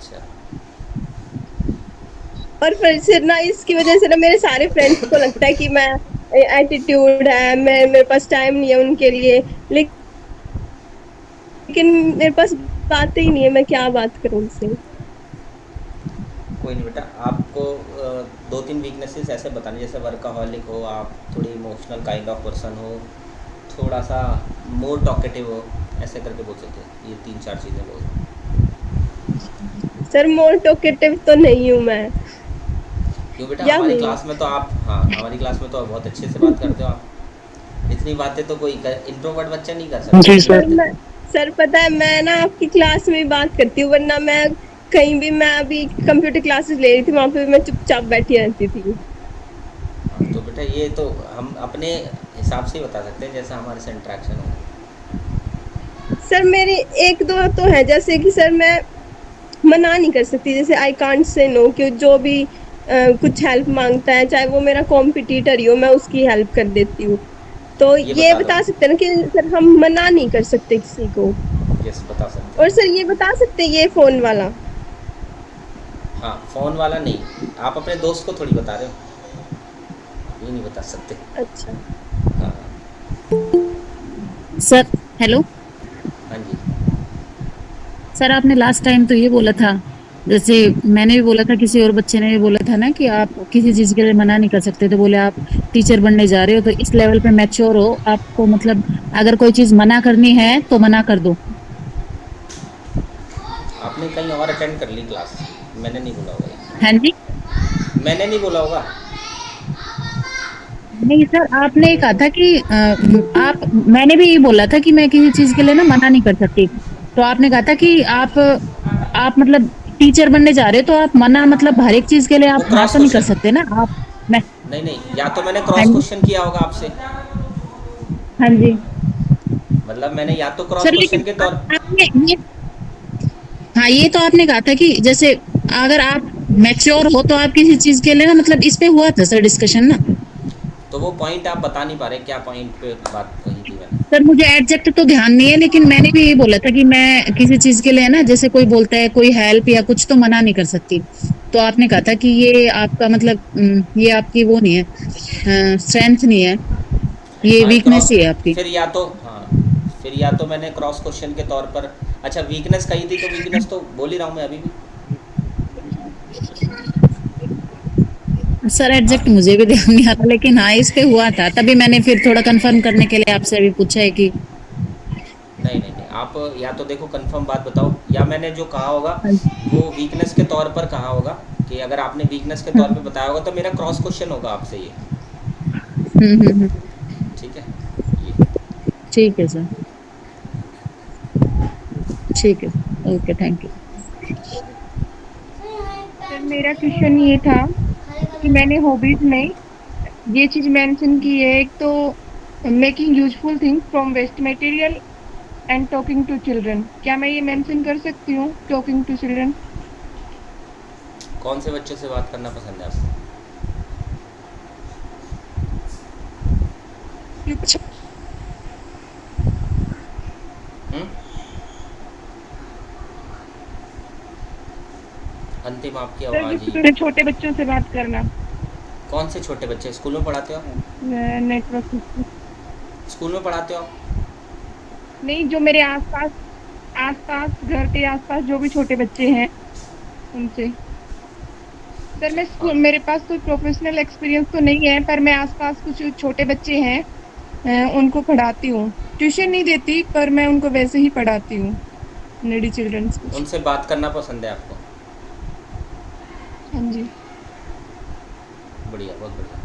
अच्छा। और फिर ना इसकी वजह से ना मेरे सारे फ्रेंड्स को लगता है कि मैं एटीट्यूड है, मैं मेरे पास टाइम नहीं है उनके लिए, लेकिन मेरे पास बातें ही नहीं है, मैं क्या बात करूं उनसे। कोई नहीं बेटा, आपको दो तीन वीकनेसेस ऐसे बताने, जैसे वर्काहॉलिक हो आप, थोड़ी इमोशनल काइंड ऑफ पर्सन हो, थोड़ा सा मोर टॉकेटिव हो, ऐसे करके बोल सकते हैं। ये तीन चार चीज़ें बोल। सर मोर टॉकेटिव तो नहीं हूं मैं, क्यों बेटा, या हमारी हूँ? क्लास में तो आप, हाँ हमारी क्लास में तो आप बहुत अच्छे से बात करते हो आप। इतनी बातें तो कोई इंट्रोवर्ट बच्चा नहीं कर सकता जी इतनी सर। सर बातें। मैं सर पता है मैं ना आपकी क्लास में ही बात करती हूँ, वरना मैं कहीं भी, मैं अभी कंप्यूटर क्लासेस ले रही थी, वहां पे मैं चुपचाप बैठी रहती थी। हाँ तो बेटा, ये तो हम अपने हिसाब से ही बता सकते हैं जैसा हमारे से इंट्रैक्शन हो। सर मेरी एक दो तो है, जैसे कि सर मैं मना नहीं कर सकती, जैसे आई कांट से नो, कि जो भी कुछ हेल्प मांगता है, चाहे वो मेरा कॉम्पिटिटर ही हो, मैं उसकी हेल्प कर देती हूँ। तो ये ये बता दो। बता सकते हैं ना कि सर हम मना नहीं कर सकते किसी को। यस, बता सकते और हैं। सर ये बता सकते हैं, ये फोन वाला। हाँ, फ़ोन वाला नहीं। आप अपने दोस्त को थोड़ी बता रहे हो, ये नहीं बता सकते। अच्छा। हाँ। Sir hello. हाँ जी। सर आपने लास्ट टाइम तो ये बोला था, जैसे मैंने भी बोला था, किसी और बच्चे ने भी बोला था ना कि आप किसी चीज के लिए मना नहीं कर सकते, तो बोले आप टीचर बनने जा रहे हो तो इस लेवल पे मैच्योर हो, आपको मतलब अगर कोई चीज मना करनी है तो मना कर दो। आपने कहीं और अटेंड कर ली क्लास, मैंने नहीं बोला होगा हाँ जी। ये। मैंने नहीं बोला होगा। नहीं सर, आपने कहा था कि आप, मैंने भी ये बोला था कि मैं किसी चीज के लिए ना मना नहीं कर सकती, तो आपने कहा था कि आप मतलब टीचर बनने जा रहे हो तो आप मना मतलब हर एक चीज के लिए वो आप हाँ क्रॉस तो नहीं कर क्वेश्चन। सकते ना आप। मैं नहीं नहीं, या तो मैंने हाँ क्रॉस जी। क्वेश्चन किया होगा आपसे। हाँ जी। मतलब मैंने या तो क्रॉस सर लेकिन क्वेश्चन के तौर। आपने ये, हाँ ये तो आपने कहा था कि जैसे अगर आप मैच्योर हो तो आप किसी चीज के लिए ना मतलब इस पे हुआ था सर डिस्कशन ना। तो वो पॉइंट आप बता नहीं पा रहे, क्या पॉइंट पे बात कही थी मैंने। सर मुझे एग्जैक्ट तो ध्यान नहीं है, लेकिन मैंने भी यही बोला था कि मैं किसी चीज के लिए ना, जैसे कोई बोलता है कोई हेल्प या कुछ, तो मना नहीं कर सकती। तो आपने कहा था कि ये आपका मतलब ये आपकी वो नहीं है, स्ट्रेंथ नहीं है, ये हाँ वीकनेस क्रॉस, ही है आपकी। फिर या तो हाँ, फिर या तो मैंने क्रॉस क्वेश्चन के तौर पर। अच्छा, वीकनेस कही थी तो वीकनेस तो बोल ही रहा हूँ मैं अभी भी। सर हाँ। एग्जैक्ट मुझे भी ध्यान नहीं आता, लेकिन हाँ इस पे हुआ था, तभी मैंने फिर थोड़ा कंफर्म करने के लिए आपसे अभी पूछा है कि। नहीं नहीं नहीं, आप या तो देखो कंफर्म बात बताओ, या मैंने जो कहा होगा वो वीकनेस के तौर पर कहा होगा। कि अगर आपने वीकनेस के तौर पे बताया होगा तो मेरा क्रॉस क्वेश्चन होगा आपसे ये। हम्म। ठीक है। ये ठीक है सर। ठीक है। Okay thank you. सर मेरा क्वेश्चन ये था कि मैंने हॉबीज में ये चीज मेंशन की है, एक तो making useful things from waste material and talking to children, क्या मैं ये मेंशन कर सकती हूँ, टॉकिंग टू चिल्ड्रन? कौन से बच्चों से बात करना पसंद है आपको? हम्म? अंतिम आपकी सर आवाज़ ही। जो छोटे बच्चों से बात करना। कौन से छोटे बच्चे, स्कूल में पढ़ाते हो आप? Network issue. स्कूल में पढ़ाते हो आप? नहीं, जो मेरे आसपास, आसपास घर के आसपास जो भी छोटे बच्चे हैं उनसे। सर मैं हाँ। स्कूल, मेरे पास कोई प्रोफेशनल एक्सपीरियंस तो नहीं है, पर मैं आसपास कुछ छोटे बच्चे हैं, उनको पढ़ाती हूँ। ट्यूशन नहीं देती, पर मैं उनको वैसे ही पढ़ाती हूँ, नीडी चिल्ड्रंस कुछ। उनसे बात करना पसंद है आपको? हाँ जी। बढ़िया, बहुत बढ़िया।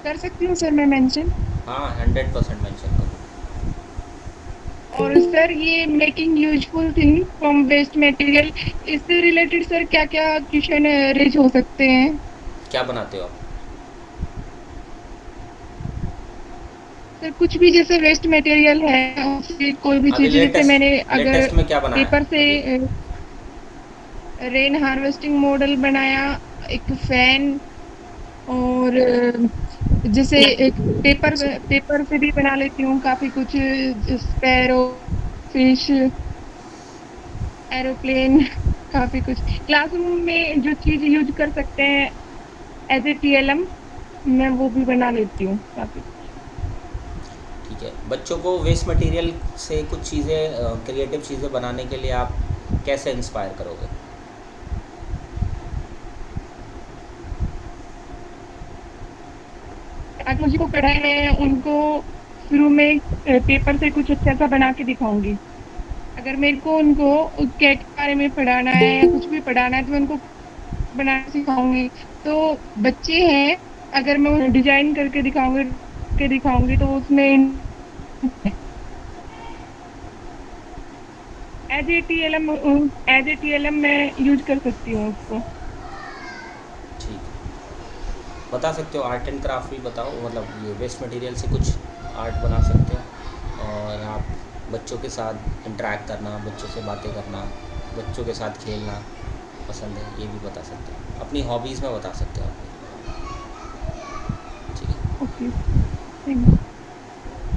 कर सकती हूँ सर मैं मेंशन? हाँ, 100% मेंशन करो। और सर ये making useful thing from waste material, इससे रिलेटेड सर क्या क्या क्वेश्चन रेज हो सकते हैं? क्या बनाते हो आप? सर कुछ भी, जैसे वेस्ट मटेरियल है उससे कोई भी अभी चीज, जैसे मैंने लेटेस्ट अगर लेटेस्ट में क्या बनाया पेपर है से अभी? रेन हार्वेस्टिंग मॉडल बनाया, एक फैन, और जैसे एक पेपर, पेपर से भी बना लेती हूँ काफी कुछ, स्पैरो, फिश, एरोप्लेन काफी कुछ। क्लासरूम में जो चीज यूज कर सकते हैं एज ए TLM, मैं वो भी बना लेती हूँ काफी। ठीक है, बच्चों को वेस्ट मटेरियल से कुछ चीज़ें क्रिएटिव चीज़ें बनाने के लिए आप कैसे इंस्पायर करोगे? आज मुझे को पढ़ाई में उनको शुरू में पेपर से कुछ अच्छा सा बना के दिखाऊंगी। अगर मेरे को उनको कैट के बारे में पढ़ाना है या कुछ भी पढ़ाना है तो मैं उनको बनाना सिखाऊंगी। तो बच्चे हैं, अगर मैं उन्हें डिजाइन करके दिखाऊंगी तो उसमें एज ए TLM मैं यूज कर सकती हूँ उसको। ठीक है, बता सकते हो आर्ट एंड क्राफ्ट भी बताओ, मतलब ये वेस्ट मटेरियल से कुछ आर्ट बना सकते हो और आप बच्चों के साथ इंटरेक्ट करना, बच्चों से बातें करना, बच्चों के साथ खेलना पसंद है, ये भी बता सकते हो। अपनी हॉबीज़ में बता सकते हो आप। ठीक है, okay, thank you.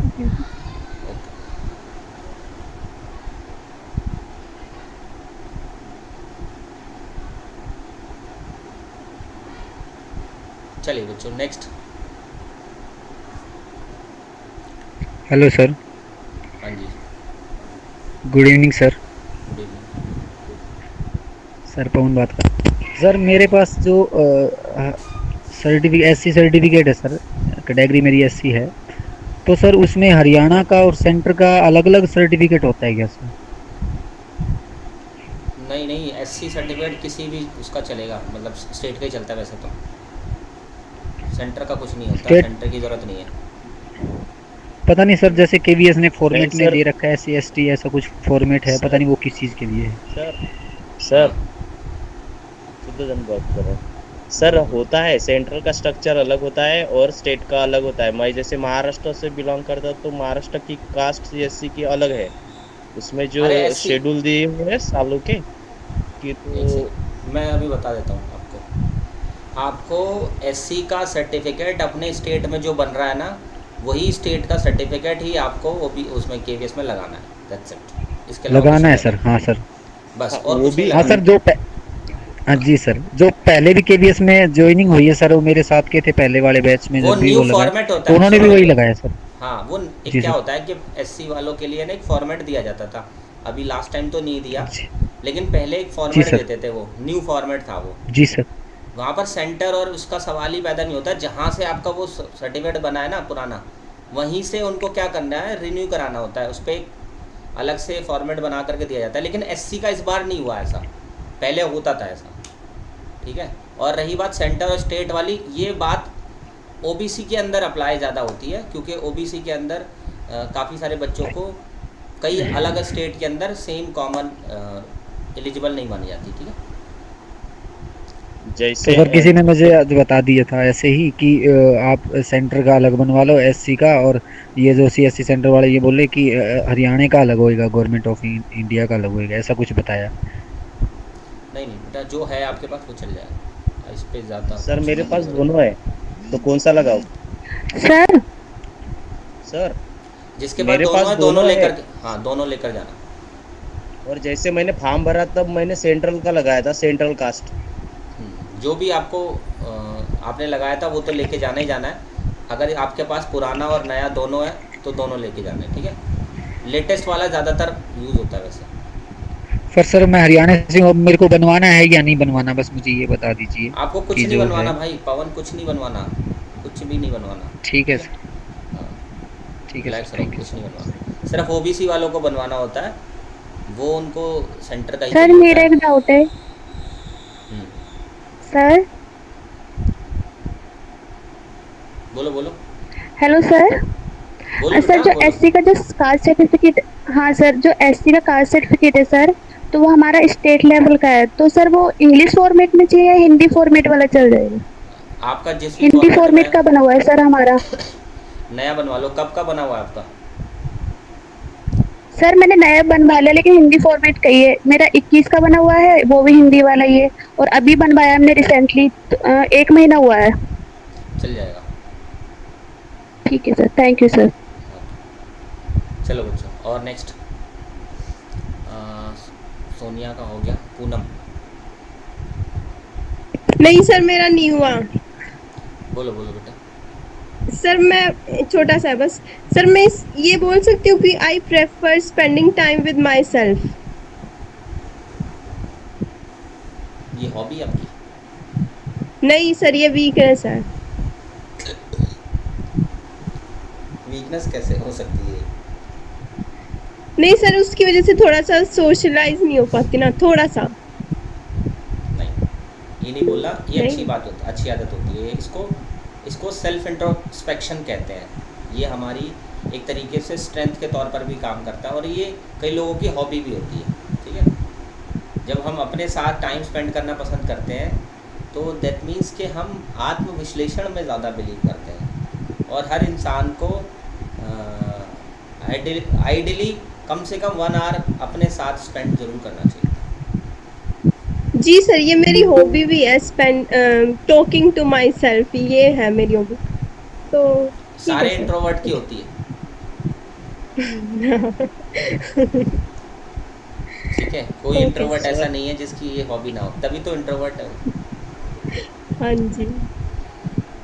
Okay. Okay. चलिए बच्चों, नेक्स्ट। हेलो सर, हाँ जी, good evening sir. Good evening. Sir Pavan बात कर। सर मेरे पास जो सर्टिफिकेट एससी सर्टिफिकेट है सर, कैटेगरी मेरी एससी है, तो सर उसमें हरियाणा का और सेंटर का अलग अलग सर्टिफिकेट होता है क्या सर? नहीं नहीं, एससी सर्टिफिकेट किसी भी उसका चलेगा, मतलब स्टेट का ही चलता है वैसे तो। सेंटर का कुछ नहीं होता, स्टेट सेंटर की ज़रूरत नहीं है। पता नहीं सर, जैसे केवीएस ने नहीं फॉर्मेट में सर, दे रखा है, एससी एसटी ऐसा कुछ फॉर्मेट है, पता सर नहीं वो किस चीज़ के लिए है। सर हाँ, सर शुद्धजन बात कर रहा हूँ। सर होता है, सेंट्रल का स्ट्रक्चर अलग होता है और स्टेट का अलग होता है। मैं जैसे महाराष्ट्र से बिलोंग करता हूँ, तो महाराष्ट्र की कास्ट एससी की अलग है। उसमें जो अरे एससी, शेड्यूल दिए हुए हैं सालों के कि एक तो सेकंड मैं अभी बता देता हूँ आपको। आपको एससी का सर्टिफिकेट अपने स्टेट में जो बन रहा है ना, वही स्टेट का सर्टिफिकेट ही आपको वो भी उसमें केवीएस में लगाना है, दैट्स इट। इसके अलावा कुछ लगाना है नहीं सर? करना, हाँ सर। बस, हाँ और वो कुछ नहीं भी हाँ लगाना। सर, हाँ जी सर, जो पहले भी केवीएस में ज्वाइनिंग हुई है सर, वो मेरे साथ के थे पहले वाले बैच में वो जब भी न्यू वो लगाए, फॉर्मेट होता तो है, उन्होंने भी सुनो वही मेरी। लगाया सर। हाँ, वो एक जी क्या सर। होता है कि एससी वालों के लिए ना एक फॉर्मेट दिया जाता था, अभी लास्ट टाइम तो नहीं दिया, जी, लेकिन पहले एक जी फॉर्मेट सर। देते थे, वो न्यू फॉर्मेट था वो। जी सर। वहाँ पर सेंटर और उसका सवाल ही पैदा नहीं होता, जहाँ से आपका वो सर्टिफिकेट बना है ना पुराना, वहीं से उनको क्या करना है, रिन्यू कराना होता है, उस पर एक अलग से फॉर्मेट बना करके दिया जाता है। लेकिन एससी का इस बार नहीं हुआ ऐसा, पहले होता था ऐसा। ठीक है, और रही बात सेंटर और स्टेट वाली, ये बात ओबीसी के अंदर अप्लाई ज़्यादा होती है, क्योंकि ओबीसी के अंदर काफ़ी सारे बच्चों को कई अलग स्टेट के अंदर सेम कॉमन एलिजिबल नहीं मानी जाती। ठीक है, तो जैसे सर किसी ने मुझे आज बता दिया था ऐसे ही कि आप सेंटर का अलग बनवा लो एससी का, और ये जो सीएससी सेंटर वाले ये बोले कि हरियाणा का अलग होएगा, गवर्नमेंट ऑफ इंडिया का अलग होएगा, ऐसा कुछ बताया। नहीं नहीं बेटा, जो है आपके पास वो चल जाएगा, इस पर ज़्यादा सर मेरे सोचने की पास ज़रूरत दोनों है, तो कौन सा लगाओ? सर सर नहीं। जिसके पास मेरे दोनों पास है, दोनों दोनों है, लेकर, हाँ दोनों लेकर जाना। और जैसे मैंने फॉर्म भरा तब मैंने सेंट्रल का लगाया था, सेंट्रल कास्ट। जो भी आपको आपने लगाया था वो तो लेके जाना ही जाना है। अगर आपके पास पुराना और नया दोनों है तो दोनों लेके जाना है। ठीक है, लेटेस्ट वाला ज़्यादातर यूज़ होता है वैसे। पर सर मैं हरियाणा से हूँ, अब मेरे को बनवाना है या नहीं बनवाना, बस मुझे ये बता दीजिए आपको कुछ कि नहीं जो है। बनवाना भाई पवन, कुछ नहीं बनवाना, कुछ भी नहीं बनवाना। ठीक है ठीक है, सर। हाँ, ठीक है रिलैक्स सर, रहो, थैंक यू कुछ नहीं सर। बनवाना। सिर्फ ओबीसी वालों को बनवाना होता है, वो उनको सेंटर का ही सर चाहिए होता मेरा है। एक डाउट है हम्म, सर। बोलो बोलो, हेलो सर। बोलो सर बेटा जो बोलो। एससी का जो कास्ट सर्टिफिकेट, हाँ सर, जो एससी का कास्ट सर्टिफिकेट है सर, तो वो हमारा स्टेट लेवल का है, तो सर वो इंग्लिश फॉर्मेट में चाहिए या हिंदी फॉर्मेट वाला चल जाएगा? आपका जिस भी हिंदी फॉर्मेट फॉर्मेट में, का बना हुआ है सर हमारा। नया बनवा लो। कब का बना हुआ है आपका? सर मैंने नया बनवा लिया, लेकिन हिंदी फॉर्मेट का ही है मेरा। 21 का बना हुआ है, वो भी हिंदी वाला ही है, और अभी बनवाया हमने रिसेंटली, तो 1 महीना हुआ है। चल जाएगा। ठीक है सर, थैंक यू सर। चलो बच्चों, और नेक्स्ट सोनिया का हो गया। पूनम, नहीं सर, मेरा नहीं हुआ। बोलो बोलो बेटा। सर मैं छोटा सा है बस। सर मैं ये बोल सकती हूँ कि I prefer spending time with my self. ये हॉबी आपकी? नहीं सर, ये वीकनेस है। वीकनेस कैसे हो सकती है? नहीं सर, उसकी वजह से थोड़ा सा सोशलाइज नहीं हो पाती ना, थोड़ा सा। नहीं, ये नहीं बोला, ये अच्छी नहीं। बात होती, अच्छी आदत होती है। इसको इसको सेल्फ इंट्रोस्पेक्शन कहते हैं। ये हमारी एक तरीके से स्ट्रेंथ के तौर पर भी काम करता है, और ये कई लोगों की हॉबी भी होती है। ठीक है, जब हम अपने साथ टाइम स्पेंड करना पसंद करते हैं तो दैट मीन्स कि हम आत्म विश्लेषण में ज़्यादा बिलीव करते हैं, और हर इंसान को आइडियली कम से कम 1 आवर अपने साथ स्पेंड जरूर करना चाहिए। जी सर, ये मेरी हॉबी भी है, spend talking to myself, ये है मेरी हॉबी। तो ठीक सारे है इंट्रोवर्ट की होती है। ठीक है, कोई Okay, इंट्रोवर्ट ऐसा सर नहीं है जिसकी ये हॉबी ना हो, तभी तो इंट्रोवर्ट है वो। हाँ जी।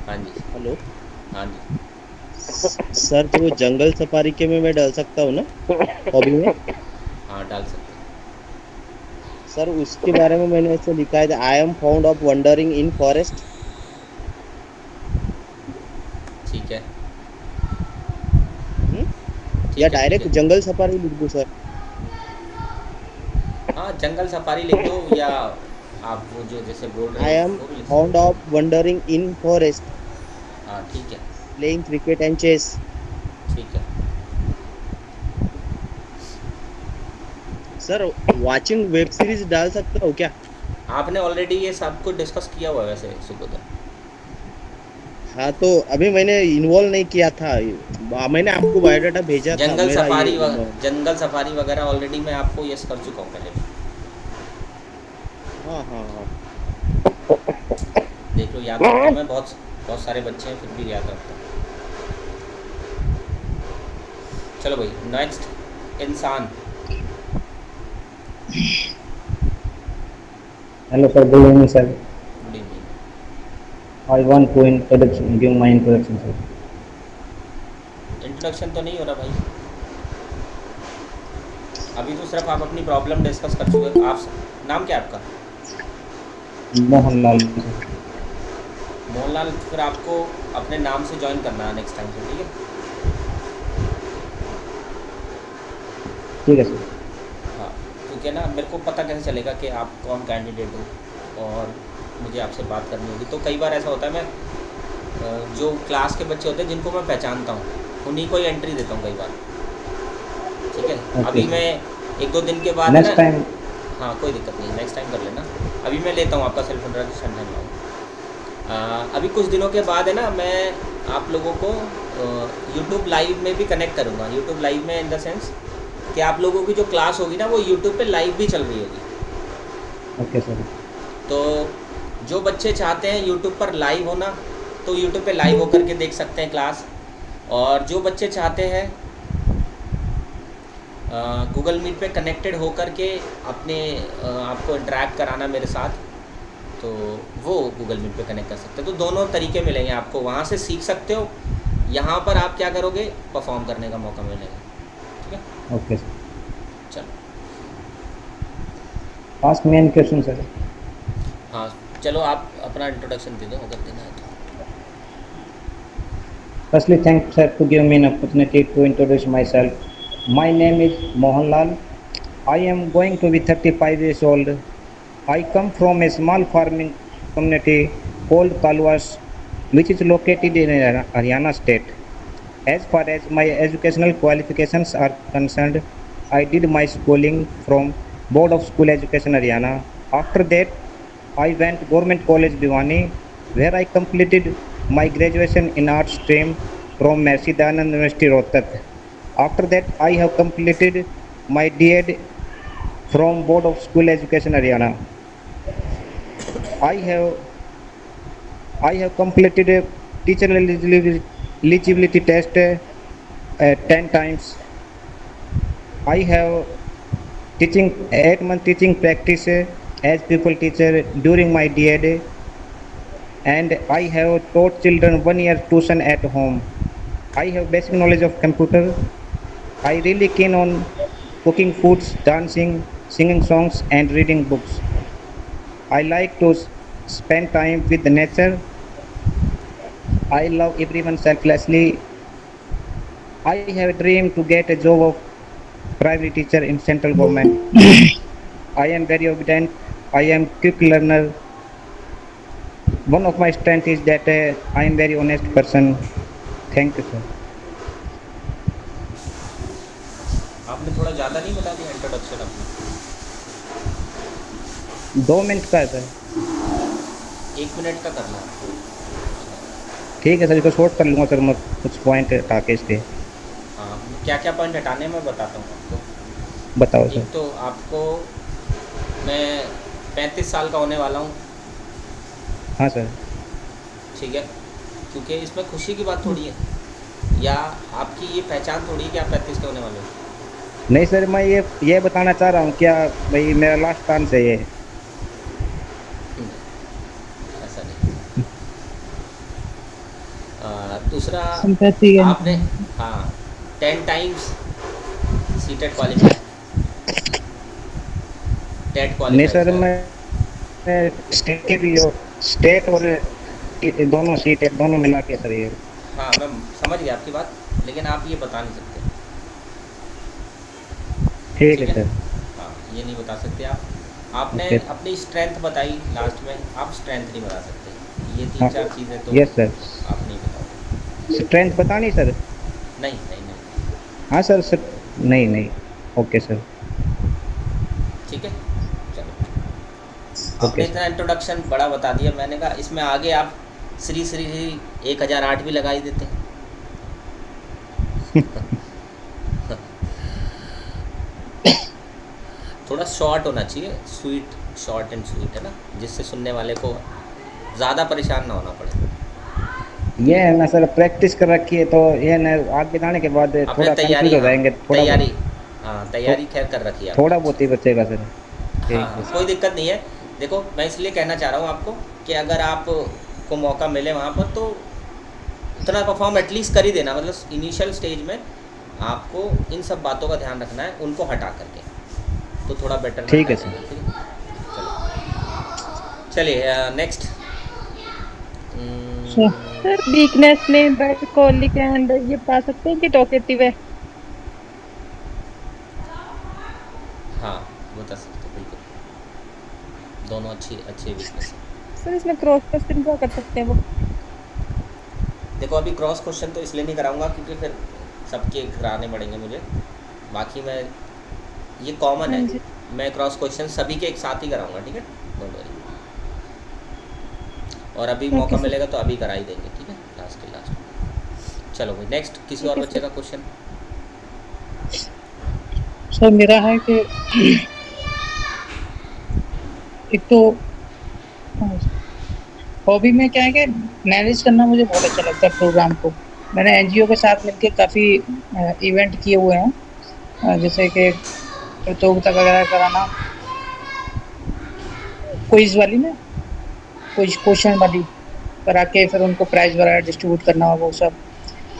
हाँ जी। हेलो हाँ जी। सर, तो जंगल सफारी के में मैं डाल सकता हूँ ना हॉबी में? हाँ, डाल सकते हैं। सर उसके बारे में मैंने ऐसे लिखा है, I am found of wondering in forest. ठीक है। या ठीक है। डायरेक्ट जंगल सफारी लिख दूँ सर? हाँ, जंगल सफारी लिख दो, या आप वो जो जैसे बोल रहे आई हो एम वो भी लिख फाउंड सकते ऑफ वंडरिंग इन फॉरेस्ट, हो। हाँ, ठीक है। Playing cricket and chess. ठीक है। सर वाचिंग वेब सीरीज डाल सकता हूँ क्या? आपने ऑलरेडी ये सब कुछ डिस्कस किया हुआ है वैसे सुबोधन। हाँ, तो अभी मैंने इन्वॉल्व नहीं किया था, मैंने आपको बायोडाटा भेजा था जंगल मेरा सफारी ये। जंगल सफारी वगैरह ऑलरेडी मैं आपको यस कर चुका हूँ पहले भी। हाँ हाँ हाँ। देख लो, याद रखता हूँ मैं, बहुत बहुत सारे बच्चे हैं फिर भी याद रखता हूँ। चलो भाई, नेक्स्ट इंसान। Hello sir, good evening sir. Good evening. I want to introduction, give my introduction sir. Introduction तो नहीं हो रहा भाई, अभी तो सिर्फ आप अपनी प्रॉब्लम डिस्कस कर चुके हो। आप नाम क्या है आपका? मोहनलाल sir. मोहनलाल। फिर आपको अपने नाम से ज्वाइन करना है नेक्स्ट टाइम से, ठीक है? ठीक है सर. हाँ, क्योंकि ना मेरे को पता कैसे चलेगा कि आप कौन कैंडिडेट हो, और मुझे आपसे बात करनी होगी। तो कई बार ऐसा होता है, मैं जो क्लास के बच्चे होते हैं जिनको मैं पहचानता हूँ उन्हीं को ही एंट्री देता हूँ कई बार। ठीक है। Okay. अभी मैं 1-2 दिन के बाद Next time. हाँ, कोई दिक्कत नहीं, नेक्स्ट टाइम कर लेना। अभी मैं लेता हूँ आपका सेल्फ इंट्रोडक्शन है। अभी कुछ दिनों के बाद है ना, मैं आप लोगों को यूट्यूब लाइव में भी कनेक्ट करूँगा। यूट्यूब लाइव में इन द सेंस कि आप लोगों की जो क्लास होगी ना वो यूट्यूब पे लाइव भी चल रही होगी। Okay sir. तो जो बच्चे चाहते हैं यूट्यूब पर लाइव होना तो यूट्यूब पे लाइव होकर के देख सकते हैं क्लास, और जो बच्चे चाहते हैं गूगल मीट पे कनेक्टेड होकर के अपने आपको इंटरेक्ट कराना मेरे साथ, तो वो गूगल मीट पे कनेक्ट कर सकते हैं। तो दोनों तरीके मिलेंगे आपको, वहाँ से सीख सकते हो, यहाँ पर आप क्या करोगे, परफॉर्म करने का मौका मिलेगा। ठीक है, Okay sir. चलो। Ask me any question sir. हाँ, चलो आप अपना इंट्रोडक्शन दे दो अगर देना है तो। Firstly, thanks sir to give me an opportunity to introduce myself. My name is Mohanlal. I am going to be 35 years old. I come from a small farming community called Kalwas, which is located in Haryana state. As far as my educational qualifications are concerned, I did my schooling from Board of School Education Haryana. After that, I went Government College Bhiwani, where I completed my graduation in arts stream from Mercy Dayanand University Rohtak. After that, I have completed my D.Ed from Board of School Education Haryana. I have completed a teacher eligibility test 10 times. I have teaching 8 month teaching practice as pupil teacher during my DED, and I have taught children 1 year tuition at home. I have basic knowledge of computer. I really keen on cooking foods, dancing, singing songs, and reading books. I like to spend time with the nature. I love everyone selflessly. I have a dream to get a job of primary teacher in central government. I am very obedient. I am quick learner. One of my strengths is that I am very honest person. Thank you, sir. आपने थोड़ा ज़्यादा नहीं बता दिया introduction अपनी? 2 minute का है sir. 1 minute का करना है। ठीक है सर, इसको शॉर्ट कर लूँगा सर मैं, कुछ पॉइंट हटा के इसके। हाँ, क्या क्या पॉइंट हटाने मैं बताता हूँ आपको। बताओ सर। एक तो आपको मैं 35 साल का होने वाला हूँ, हाँ सर। ठीक है, क्योंकि इसमें खुशी की बात थोड़ी है या आपकी ये पहचान थोड़ी है कि आप 35 के होने वाले हो। नहीं सर, मैं ये बताना चाह रहा हूँ क्या भाई, मेरा लास्ट चांस है ये। ऐसा नहीं। दूसरा Sympathy and- आपने, हाँ, 10 टाइम्स सीटेड क्वालिफाई, टेट नहीं क्वालिफाई। सर, मैं स्टेट के भी हो, स्टेट और दोनों सीट है, दोनों मिला के सर ये। हाँ, मैं समझ गया आपकी बात, लेकिन आप ये बता नहीं सकते। ठीक है सर। हाँ, ये नहीं बता सकते आप। आपने Okay. अपनी स्ट्रेंथ बताई लास्ट में, आप स्ट्रेंथ नहीं बता सकते। ये हाँ, 3-4 चीज़ें तो यस सर। आप नहीं बताओगे। स्ट्रेंथ बतानी सर? नहीं नहीं नहीं, हाँ सर, सर नहीं नहीं, ओके सर। ठीक है, चलो। आपने सर। इतना इंट्रोडक्शन बड़ा बता दिया, मैंने कहा इसमें आगे आप श्री श्री 1008 भी लगा ही देते हैं। थोड़ा शॉर्ट होना चाहिए, स्वीट, शॉर्ट एंड स्वीट, है ना, जिससे सुनने वाले को ज़्यादा परेशान ना होना पड़े। ये है ना सर, प्रैक्टिस कर रखी है तो ये ना आगे जाने के बाद आपने थोड़ा तैयारी, कंफ्यूज हो जाएंगे। थोड़ा तैयारी, हाँ, तैयारी खैर कर रखी है आपने। थोड़ा बहुत ही बचेगा सर। ठीक हाँ, है। कोई दिक्कत नहीं है। देखो, मैं इसलिए कहना चाह रहा हूँ आपको कि अगर आपको मौका मिले वहाँ पर तो उतना परफॉर्म एटलीस्ट कर ही देना। मतलब इनिशियल स्टेज में आपको इन सब बातों का ध्यान रखना है, उनको हटा करके, तो थोड़ा बेटर। ठीक है सर। चलिए नेक्स्ट। सर वीकनेस में बैड कॉलिक एंड ये पा सकते हैं कि टॉकेटिव है? हाँ, बता सकते हो, बिल्कुल, दोनों अच्छी वीकनेस है। सर इसमें क्रॉस क्वेश्चन क्या कर सकते हैं वो? देखो, अभी क्रॉस क्वेश्चन तो इसलिए नहीं कराऊंगा क्योंकि फिर सबके कराने पड़ेंगे मुझे। बाकी मैं, ये कॉमन हाँ है, जी। मैं क्रॉस क्वेश्चन सभी के एक साथ ही कराऊंगा, ठीक है, डोंट वरी। और अभी मौका सर। मिलेगा तो अभी करा ही देंगे, ठीक है, लास्ट के लास्ट। चलो भाई, नेक्स्ट किसी और बच्चे का क्वेश्चन। सर मेरा है कि एक तो हॉबी में क्या है कि मैनेज करना मुझे बहुत अच्छा लगता है प्रोग्राम को। मैंने एनजीओ के साथ मिलकर काफ़ी इवेंट किए हुए हैं, जैसे कि प्रतियोगिता वगैरह कराना, क्विज वाली ना, कुछ क्वेश्चन वाली करा के फिर उनको प्राइज वगैरह डिस्ट्रीब्यूट करना, वो सब,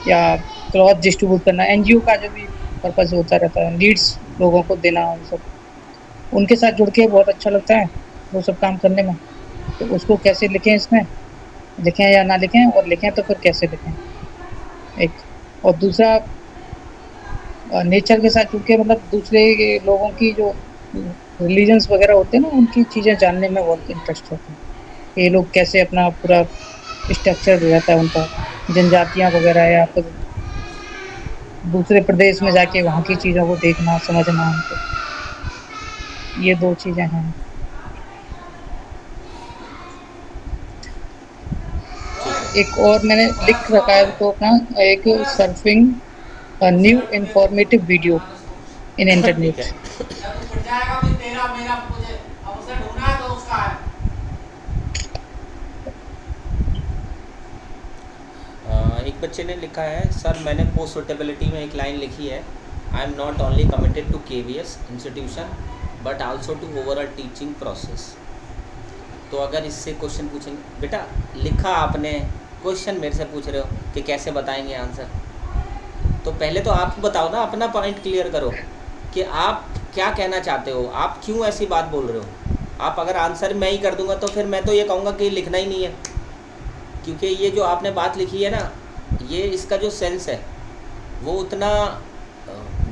या क्लॉथ डिस्ट्रीब्यूट करना। एनजीओ का जो भी पर्पज़ होता रहता है, लीड्स लोगों को देना, उन सब, उनके साथ जुड़ के बहुत अच्छा लगता है वो सब काम करने में। तो उसको कैसे लिखें, इसमें लिखें या ना लिखें, और लिखें तो फिर कैसे लिखें, एक। और दूसरा, नेचर के साथ जुड़ के, मतलब दूसरे लोगों की जो रिलीजन्स वगैरह होते हैं ना, उनकी चीज़ें जानने में बहुत इंटरेस्ट होता है। ये लोग कैसे अपना पूरा स्ट्रक्चर रहता है उनका, जनजातियाँ वगैरह, या फिर दूसरे प्रदेश में जाके वहाँ की चीज़ों को देखना, समझना उनको। ये 2 चीज़ें हैं। एक और मैंने लिख रखा है तो अपना, एक सर्फिंग न्यू इंफॉर्मेटिव वीडियो इन इंटरनेट। एक बच्चे ने लिखा है, सर मैंने पोस्ट सुटेबिलिटी में एक लाइन लिखी है I am not only committed to KVS institution but also to overall teaching process. तो अगर इससे क्वेश्चन पूछेंगे, बेटा लिखा आपने, क्वेश्चन मेरे से पूछ रहे हो कि कैसे बताएंगे आंसर, तो पहले तो आप बताओ ना, अपना पॉइंट क्लियर करो कि आप क्या कहना चाहते हो, आप क्यों ऐसी बात बोल रहे हो। आप अगर आंसर मैं ही कर दूंगा तो फिर मैं तो ये कहूँगा कि लिखना ही नहीं है, क्योंकि ये जो आपने बात लिखी है ना, ये इसका जो सेंस है वो उतना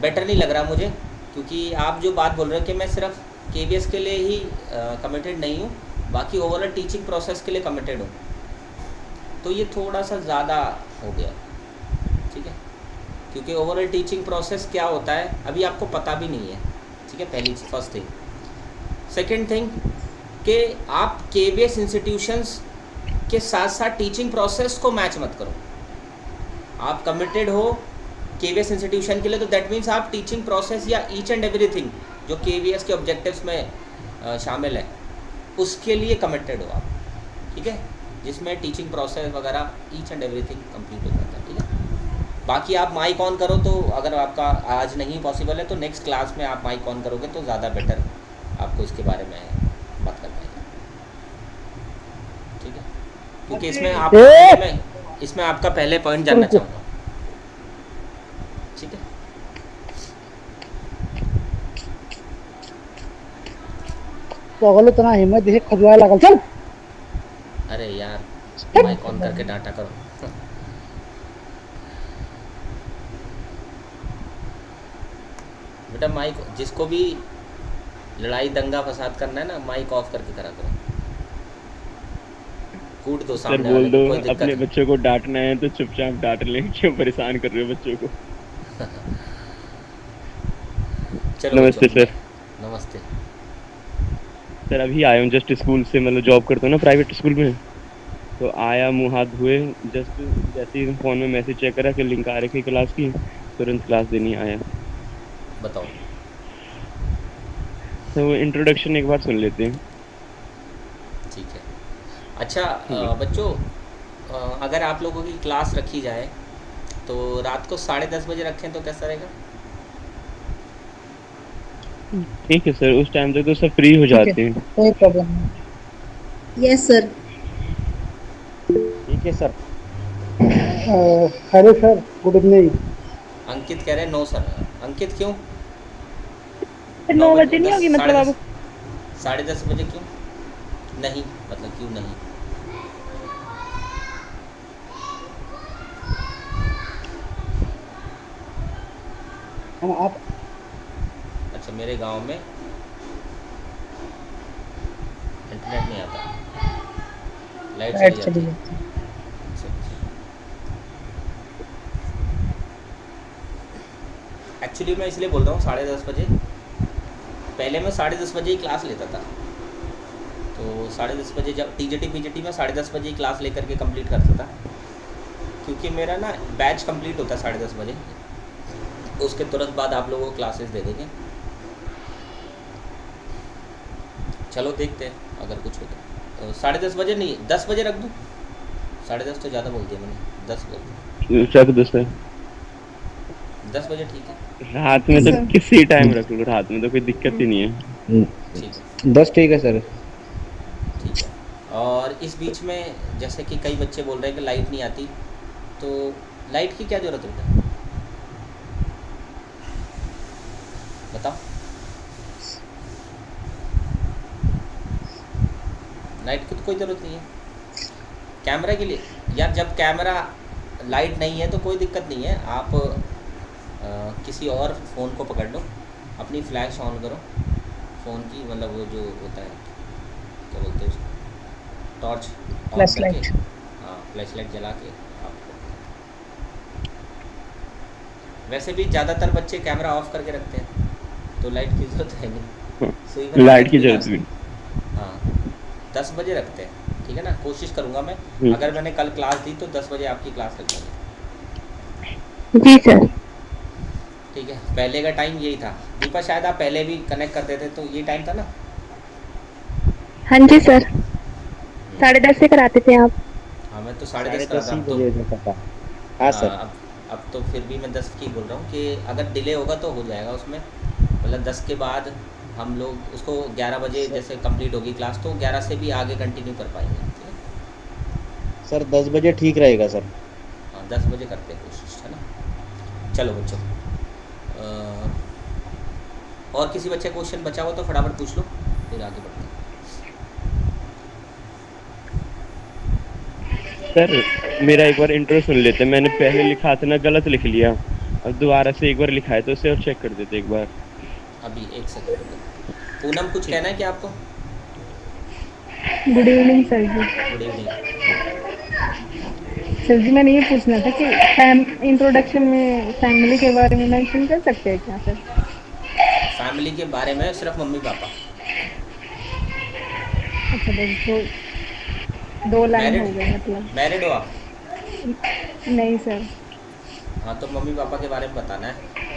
बेटर नहीं लग रहा मुझे, क्योंकि आप जो बात बोल रहे हो कि मैं सिर्फ KVS के लिए ही कमिटेड नहीं हूँ, बाकी ओवरऑल टीचिंग प्रोसेस के लिए कमिटेड हूँ, तो ये थोड़ा सा ज़्यादा हो गया, ठीक है। क्योंकि ओवरऑल टीचिंग प्रोसेस क्या होता है अभी आपको पता भी नहीं है, ठीक है, पहली फर्स्ट थिंग। सेकंड थिंग कि आप KVS इंस्टीट्यूशंस के साथ साथ टीचिंग प्रोसेस को मैच मत करो। आप कमिटेड हो KVS इंस्टीट्यूशन के लिए तो दैट मीन्स आप टीचिंग प्रोसेस या ईच एंड एवरीथिंग जो KVS के ऑब्जेक्टिव्स में शामिल है उसके लिए कमिटेड हो आप, ठीक है, जिसमें टीचिंग प्रोसेस वगैरह ईच एंड एवरीथिंग कंप्लीट हो जाता है, ठीक है। बाकी आप माइक ऑन करो, तो अगर आपका आज नहीं पॉसिबल है तो नेक्स्ट क्लास में आप माइक ऑन करोगे तो ज़्यादा बेटर आपको इसके बारे में बात कर पाएंगे, ठीक है, क्योंकि इसमें आपका पहले पॉइंट जानना चाहूँगा, ठीक है। पागल इतना हिम्मत देखे खजवाए लगल, चल। अरे यार माइक ऑन करके डाटा करो। बेटा माइक, जिसको भी लड़ाई दंगा फसाद करना है ना, माइक ऑफ करके करा करो। कूट दो सर सामने बोल वाले दो को, कोई दिक्कत अपने नहीं। बच्चों को डांटना है तो चुपचाप डांट लें, क्यों परेशान कर रहे हो बच्चों को। चलो नमस्ते बच्चों, सर। नमस्ते। सर अभी आया हूँ जस्ट स्कूल से, मतलब जॉब करता हूँ ना प्राइवेट स्कूल में, तो आया मुँह हाथ धोए, जस्ट जैसे ही फ़ोन में मैसेज चेक करा कि लिंक आ रखी क्लास की, तुरंत क्लास देनी आया। बताओ। तो वो इंट्रोडक्शन एक बार सुन लेते हैं। ठीक है। अच्छा बच्चों, अगर आप लोगों की क्लास रखी जाए तो रात को 10:30 बजे रखें तो कैसा रहेगा? ठीक है सर, उस टाइम तक तो सब फ्री हो जाते हैं। कोई प्रॉब्लम नहीं। Yes sir. ठीक है sir. Hello sir, good evening. Ankit कह रहे हैं नो सर। अंकित क्यों? 9 बजे नहीं होगी मतलब अब? 10:30 बजे क्यों नहीं, मतलब क्यों नहीं? हम आप अच्छा, मेरे गांव में इंटरनेट नहीं आता, लाइट चली जाती है। एक्चुअली मैं इसलिए बोल रहा हूँ 10:30 बजे, पहले मैं 10:30 बजे ही क्लास लेता था, तो 10:30 बजे जब टीजीटी पीजीटी में 10:30 बजे ही क्लास लेकर के कंप्लीट करता था, क्योंकि मेरा ना बैच कंप्लीट होता है 10:30 बजे, उसके तुरंत बाद आप लोगों को क्लासेस दे देंगे। चलो देखते हैं अगर कुछ होता तो 10:30 बजे नहीं, 10 बजे रख दूँ? 10:30 तो ज़्यादा बोल दिया मैंने, 10 बजे रख दो सर। 10 बजे ठीक है। रात में तो किसी टाइम रख लो, रात में तो कोई दिक्कत ही नहीं है। ठीक है 10 ठीक है सर। ठीक है। और इस बीच में जैसे कि कई बच्चे बोल रहे हैं कि लाइट नहीं आती, तो लाइट की क्या ज़रूरत है? बताओ। लाइट की तो कोई ज़रूरत नहीं है कैमरा के लिए यार। जब कैमरा लाइट नहीं है तो कोई दिक्कत नहीं है, आप किसी और फ़ोन को पकड़ लो, अपनी फ्लैश ऑन करो फ़ोन की, मतलब वो जो होता है क्या बोलते हैं उसको, टॉर्च फ्लैश लाइट। हाँ, फ्लैश लाइट जला के आप। वैसे भी ज़्यादातर बच्चे कैमरा ऑफ करके रखते हैं, तो लाइट की ज़रूरत है नहीं। लाइट की जरूरत नहीं। हाँ 10 बजे रखते हैं, ठीक है ना। कोशिश करूँगा मैं, अगर मैंने कल क्लास दी तो 10 बजे आपकी क्लास लग जाएगी। जी सर। ठीक है, पहले का टाइम यही था। दीपा शायद आप पहले भी कनेक्ट करते थे तो ये टाइम था ना? हाँ जी सर, 10:30 से कराते थे आप। हाँ मैं तो 10:30 कराता हूँ। तो हाँ सर। अब तो फिर भी मैं 10 की बोल रहा हूँ कि अगर डिले होगा तो हो जाएगा उसमें, मतलब 10 के बाद हम लोग उसको 11 बजे जैसे कंप्लीट होगी क्लास तो 11 से भी आगे कंटिन्यू कर पाएंगे, ठीक है। सर 10 बजे ठीक रहेगा सर। हाँ 10 बजे करते हैं कोशिश, है ना। चलो बच्चों, और किसी बच्चे क्वेश्चन बचा हो तो फटाफट पूछ लो, फिर आगे बढ़ते हैं। सर मेरा एक बार इंट्रो सुन लेते, मैंने पहले लिखा था ना गलत लिख लिया, अब दोबारा से एक बार लिखा है तो उसे और चेक कर देते एक बार। अभी एक सेकंड, पूनम कुछ कहना है क्या आपको? Good evening sir ji. Good evening. Sir ji मैंने ये पूछना था कि इंट्रोडक्शन में फैमिली के बारे में मेंशन कर सकते हैं क्या सर? फैमिली के बारे में सिर्फ मम्मी पापा। अच्छा बस दो लाइन हो गए मतलब। मैरिड हो आप? नहीं सर। हाँ तो मम्मी पापा के बारे में बताना है।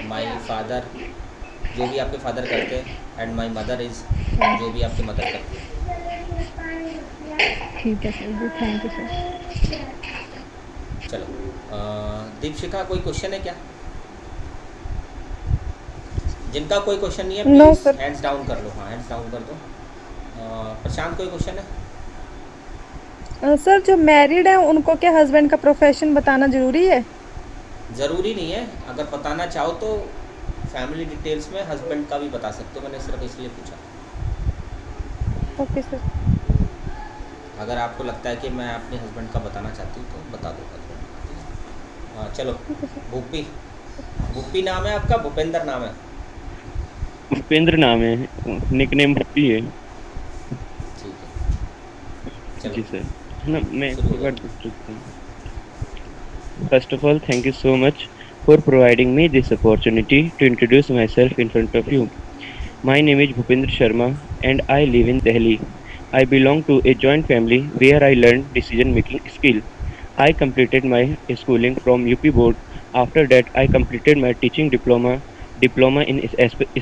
माई फादर, जो भी आपके फादर करते हैं, एंड माई मदर इज़, जो भी आपकी मदर करती है। ठीक है sir ji, thank you sir. चलो दीपशिखा कोई क्वेश्चन है क्या? जिनका कोई क्वेश्चन नहीं है No, please sir. Hands down कर लो। हाँ हैंड्स डाउन कर दो। प्रशांत कोई क्वेश्चन है? सर जो मैरिड है उनको क्या हस्बैंड का प्रोफेशन बताना जरूरी है? ज़रूरी नहीं है, अगर बताना चाहो तो फैमिली डिटेल्स में हस्बैंड का भी बता सकते हो, मैंने सिर्फ इसलिए पूछा। Okay sir. अगर आपको लगता है कि मैं अपने हस्बैंड का बताना चाहती हूँ तो बता दूँगा। हाँ चलो, भूपी, भूपी नाम है आपका? भूपेंद्र नाम है? भूपेंद्र नाम है, निकनेम भूपी है। ठीक है चलो। जी सर, है ना। मैं शुरू एक बार पूछ सकता हूँ। First of all thank you so much for providing me this opportunity to introduce myself in front of you. My name is Bhupendra Sharma and I live in Delhi. I belong to a joint family where I learned decision making skill. I completed my schooling from UP board. After that I completed my teaching diploma in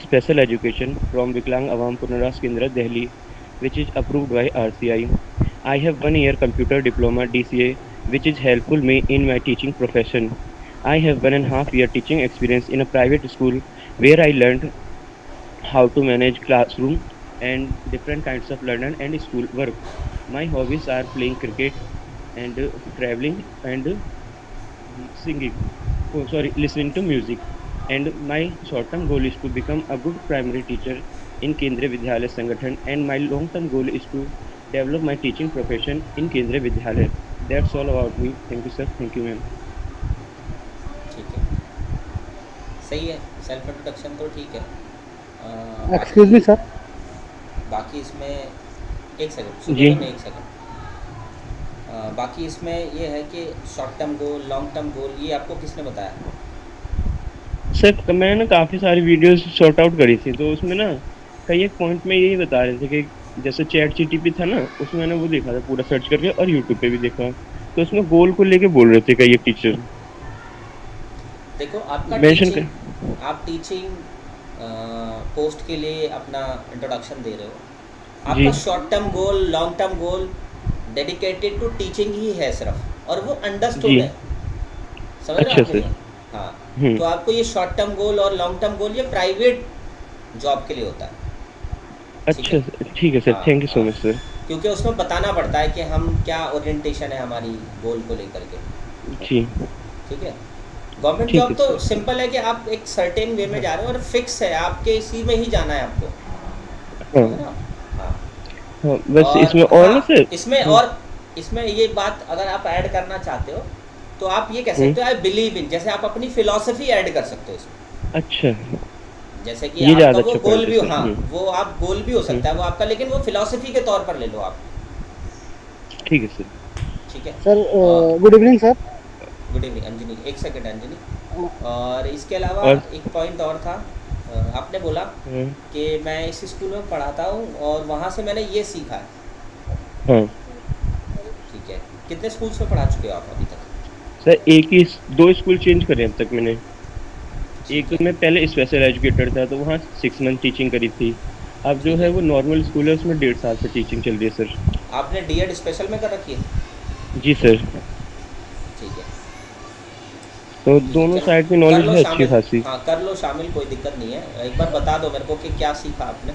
special education from Viklang Awam Punaras Kendra Delhi, which is approved by RCI. I have 1 year computer diploma DCA which is helpful me in my teaching profession. I have 1.5 year teaching experience in a private school where I learned how to manage classroom and different kinds of learning and school work. My hobbies are playing cricket and traveling and singing. Oh, sorry, listening to music. And my short-term goal is to become a good primary teacher in Kendriya Vidyalaya Sangathan. And my long-term goal is to develop my teaching profession in Kendriya Vidyalaya. That's all about me. Thank you, sir. Thank you, ma'am. ठीक है, सही है, self introduction तो ठीक है। Excuse me sir. बाकी इसमें एक सेकंड जी। एक सेकंड। बाकी इसमें ये है कि short term goal, long term गोल, ये आपको किसने बताया? सर मैंने ना काफ़ी सारी वीडियोस सॉर्ट आउट करी थी, तो उसमें ना कई एक पॉइंट में यही बता रहे थे कि जैसे चैट जीटीपी था ना, उसमें मैंने वो देखा था पूरा सर्च करके, और यूट्यूब पे भी देखा, तो उसमें गोल को लेके बोल रहे थे कई एक टीचर। देखो आपका मेंशन टीचिंग, आप टीचिंग पोस्ट के लिए अपना इंट्रोडक्शन दे रहे हो, आपका जी। Short term goal, long term goal dedicated to teaching ही है सिर्फ, और वो अंडरस्टूड जी। है, समझ रहे अच्छा हो आप सर। मुझे? हाँ तो आपको ये शॉर्ट टर्म गोल और लॉन्ग टर्म गोल ये प्राइवेट जॉब के लिए होता है। अच्छा ठीक है सर, हाँ, थैंक यू सो हाँ। Much sir. क्योंकि उसमें बताना पड़ता है कि हम क्या ओरिएंटेशन है हमारी गोल को लेकर के, जी ठीक है। गवर्नमेंट ठीक जॉब है तो सर। सिंपल है कि आप एक सर्टेन वे में जा रहे हो और फिक्स है, आपके इसी में ही जाना है आपको, हाँ है ना? हाँ हाँ, बस और इसमें और ना सर। इसमें और इसमें ये बात अगर आप ऐड करना चाहते हो तो आप ये कह सकते हो आई बिलीव इन, जैसे आप अपनी फिलॉसफी ऐड कर सकते हो इसमें, अच्छा जैसे कि ये आपका ज़्यादा वो अच्छा गोल पॉइंट भी है हो, सर। हाँ वो आप गोल भी हो सकता है वो आपका, लेकिन वो फिलॉसफी के तौर पर ले लो आप, ठीक है सर। ठीक है। Sir good evening sir. Good evening Anjani, एक सेकंड अंजनी। और इसके अलावा और एक पॉइंट और था, आपने बोला हाँ कि मैं इस स्कूल में पढ़ाता हूँ और वहाँ से मैंने ये सीखा है, हाँ ठीक है। कितने स्कूल्स में पढ़ा चुके हो आप अभी तक? सर एक ही 2 स्कूल चेंज करे अब तक मैंने। एक में पहले स्पेशल एजुकेटर था तो वहाँ 6 मंथ टीचिंग करी थी, अब जो है वो नॉर्मल स्कूल है उसमें 1.5 साल से टीचिंग चल रही है सर। आपने डीएड स्पेशल में कर रखी है? जी सर। ठीक है। तो दोनों चलो साइड की कर नॉलेज लो है अच्छी शामिल। खासी। हाँ कर लो शामिल, कोई दिक्कत नहीं है। एक बार बता दो मेरे को कि क्या सीखा आपने।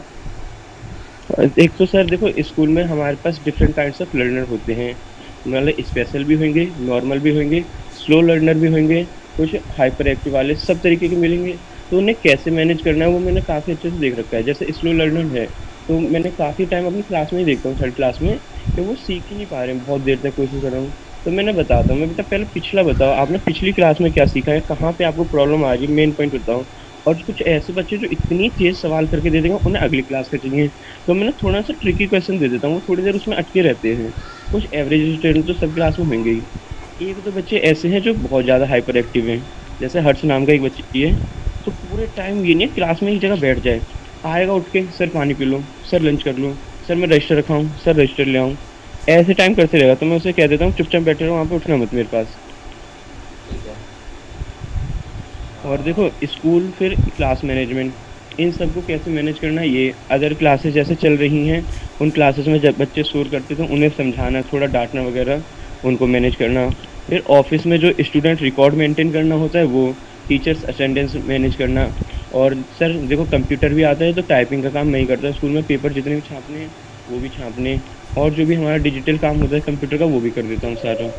एक तो सर देखो, स्कूल में हमारे पास डिफरेंट काइंड्स ऑफ लर्नर होते हैं, मतलब स्पेशल भी होंगे, नॉर्मल भी होंगे, स्लो लर्नर भी होंगे, कुछ हाइपर एक्टिव वाले, सब तरीके के मिलेंगे। तो उन्हें कैसे मैनेज करना है वो मैंने काफ़ी अच्छे से देख रखा है। जैसे स्लो लर्नर है, तो मैंने काफ़ी टाइम अपनी क्लास में ही देखता हूँ, थर्ड क्लास में, कि वो सीख ही नहीं पा रहे हैं, बहुत देर तक कोशिश कर रहा हूँ। तो मैंने बताता हूँ, मैं बेटा पहले पिछला बताओ, आपने पिछली क्लास में क्या सीखा है, कहाँ पे आपको प्रॉब्लम आ रही है, मेन पॉइंट बताओ। और कुछ ऐसे बच्चे जो इतनी तेज सवाल करके दे देंगे, उन्हें अगली क्लास का चाहिए, तो मैं ना थोड़ा सा ट्रिकी क्वेश्चन दे देता हूँ, वो थोड़ी देर उसमें अटके रहते हैं। कुछ एवरेज स्टूडेंट तो सब क्लास में होंगे ही। एक दो बच्चे ऐसे हैं जो बहुत ज़्यादा हाइपर एक्टिव हैं, जैसे हर्ष नाम का एक बच्ची है, तो पूरे टाइम ये नहीं है क्लास में एक जगह बैठ जाए, आएगा उठ के, सर पानी पी लो, सर लंच कर लो, सर मैं रजिस्टर रखाऊँ, सर रजिस्टर ले आऊँ, ऐसे टाइम करते रहेगा। तो मैं उसे कह देता हूँ चुपचाप बैठे रहो, वहाँ पे उठना मत मेरे पास। ठीक है। और देखो स्कूल, फिर क्लास मैनेजमेंट, इन सबको कैसे मैनेज करना है, ये अदर क्लासेस जैसे चल रही हैं, उन क्लासेस में जब बच्चे शोर करते तो उन्हें समझाना, थोड़ा डांटना वगैरह, उनको मैनेज करना। फिर ऑफिस में जो स्टूडेंट रिकॉर्ड मेंटेन करना होता है वो, टीचर्स अटेंडेंस मैनेज करना। और सर देखो कंप्यूटर भी आता है, तो टाइपिंग का काम मैं ही करता हूँ स्कूल में, पेपर जितने भी छापने हैं वो भी छापने, और जो भी हमारा डिजिटल काम होता है कंप्यूटर का वो भी कर देता हूँ सारा। ठीक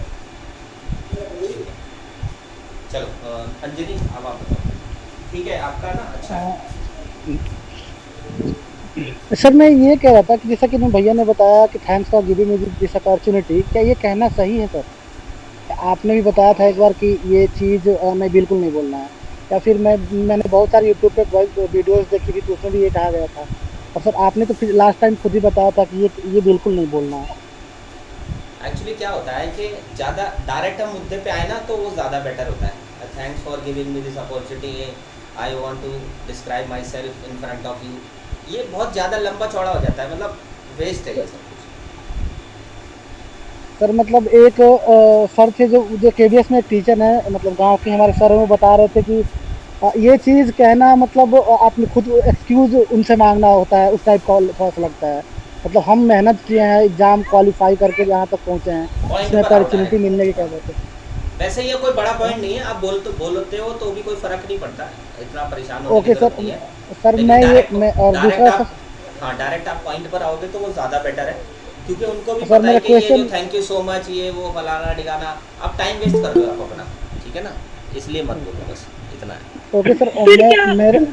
है। चलो अंजलि अब आप बताओ। ठीक है आपका ना, अच्छा है। सर मैं ये कह रहा था कि जैसा कि तुम भैया ने बताया कि thanks for giving me this opportunity, क्या ये कहना सही है सर? आपने भी बताया था एक बार कि ये चीज़ मैं बिल्कुल नहीं बोलना है, या फिर मैंने बहुत सारी यूट्यूब पे वीडियोस देखी थी तो उसमें भी ये कहा गया था, और सर आपने तो फिर लास्ट टाइम खुद ही बताया था कि ये बिल्कुल नहीं बोलना है। एक्चुअली क्या होता है कि ज़्यादा डायरेक्ट हम मुद्दे पे आए ना तो वो ज़्यादा बेटर होता है। Thanks for giving me this opportunity, I want to describe myself in front of you, ये बहुत ज़्यादा लंबा चौड़ा हो जाता है, मतलब वेस्ट है ये सब कुछ। सर मतलब एक सर थे जो जो केबीएस में एक टीचर है, मतलब गांव के हमारे सर, वो बता रहे थे कि ये चीज़ कहना मतलब आपने खुद एक्सक्यूज़ उनसे मांगना होता है, उस टाइप का थोड़ा सा लगता है। मतलब हम मेहनत किए हैं, एग्ज़ाम क्वालिफाई करके यहाँ तक पहुँचे हैं, पॉइंट इसमें पर आओ अपॉर्चुनिटी डायरेक्ट। मिलने की क्या बात है। वैसे ये कोई बड़ा पॉइंट नहीं है, आप बोलते हो तो भी कोई फ़र्क नहीं पड़ता है, इतना परेशान होने की ओके ज़रूरत सर। नहीं है। सर लेकिन मैं ये डायरेक्ट मैं और डायरेक्ट दूसरा आप, सर, हाँ डायरेक्ट आप पॉइंट पर आओगे तो वो ज़्यादा बेटर है, क्योंकि उनको भी सर पता है मेरा कि ये जो question, thank you so much, ये वो फलाना डिगाना, आप टाइम वेस्ट कर रहे हो आप अपना, ठीक है ना, इसलिए मत बोलो, बस इतना है। ओके सर फिर मैं क्या मेरे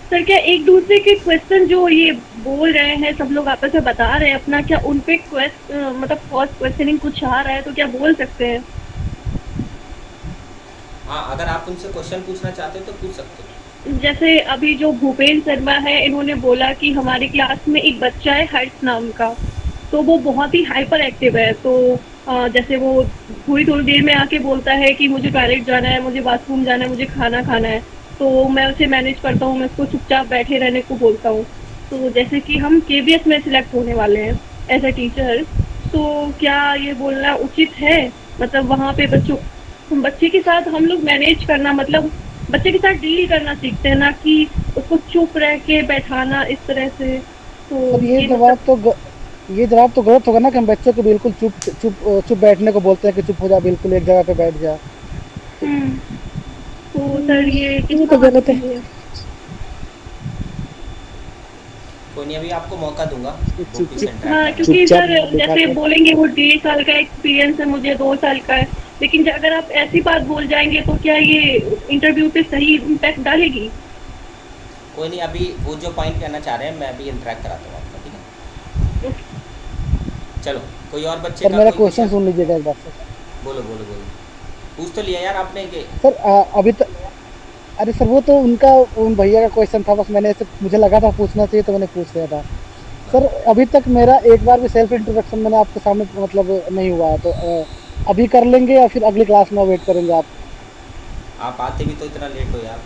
सर, क्या एक दूसरे के क्वेश्चन जो ये बोल रहे हैं, सब लोग आपस में बता रहे हैं अपना, क्या उन पे मतलब क्रॉस क्वेश्चनिंग कुछ आ रहा है तो क्या बोल सकते हैं? हाँ अगर आप उनसे क्वेश्चन पूछना चाहते हो तो पूछ सकते हो। जैसे अभी जो भूपेंद्र शर्मा है, इन्होंने बोला कि हमारी क्लास में एक बच्चा है हर्ष नाम का, तो वो बहुत ही हाइपर एक्टिव है। तो जैसे वो थोड़ी थोड़ी देर में आके बोलता है कि मुझे टॉयलेट जाना है, मुझे बाथरूम जाना है, मुझे खाना खाना है, तो मैं उसे मैनेज करता हूँ, मैं उसको चुपचाप बैठे रहने को बोलता हूँ। तो जैसे कि हम केबीएस में सिलेक्ट होने वाले हैं एज अ टीचर, तो क्या ये बोलना उचित है? मतलब वहाँ पे बच्चे के साथ हम लोग मैनेज करना, मतलब बच्चे के साथ डील करना सीखते हैं, ना कि उसको चुप रह के बैठाना इस तरह से। तो सर ये मतलब ये जवाब तो गलत होगा ना कि हम बच्चे को बिल्कुल चुप बैठने को बोलते हैं कि चुप हो जा, बिल्कुल एक जगह पे बैठ जा। हम्म, तो सर ये किस ये तो बात गलत के है। लिए? कोई नहीं, अभी आपको मौका दूंगा चुप भूपी से चुप हाँ, इंटरेक्ट करने क्योंकि चुपचाप सर लिखा जैसे कर। बोलेंगे वो 1.5 साल का एक्सपीरियंस है, मुझे 2 साल का है, लेकिन अगर आप ऐसी बात बोल जाएंगे तो क्या ये इंटरव्यू पे सही इम्पैक्ट डालेगी? का। कोई नहीं, अभी वो जो पॉइंट कहना चाह रहे हैं मैं अभी इंटरेक्ट कराता हूँ आपका, ठीक है। चलो कोई और बच्चे सर का मेरा कोई क्वेश्चन क्वेश्चन। सुन लीजिएगा एक बार सर। बोलो बोलो बोलो, पूछ तो लिया यार आपने कि। सर अभी तक, अरे सर वो तो उनका, उन भैया का क्वेश्चन था, बस मैंने ऐसे मुझे लगा था पूछना चाहिए तो मैंने पूछ लिया था। सर अभी तक मेरा एक बार भी सेल्फ इंट्रोडक्शन मैंने आपके सामने मतलब नहीं हुआ है, तो अभी कर लेंगे या फिर अगली क्लास में वेट करेंगे आप? आप आते भी तो इतना लेट हो यार।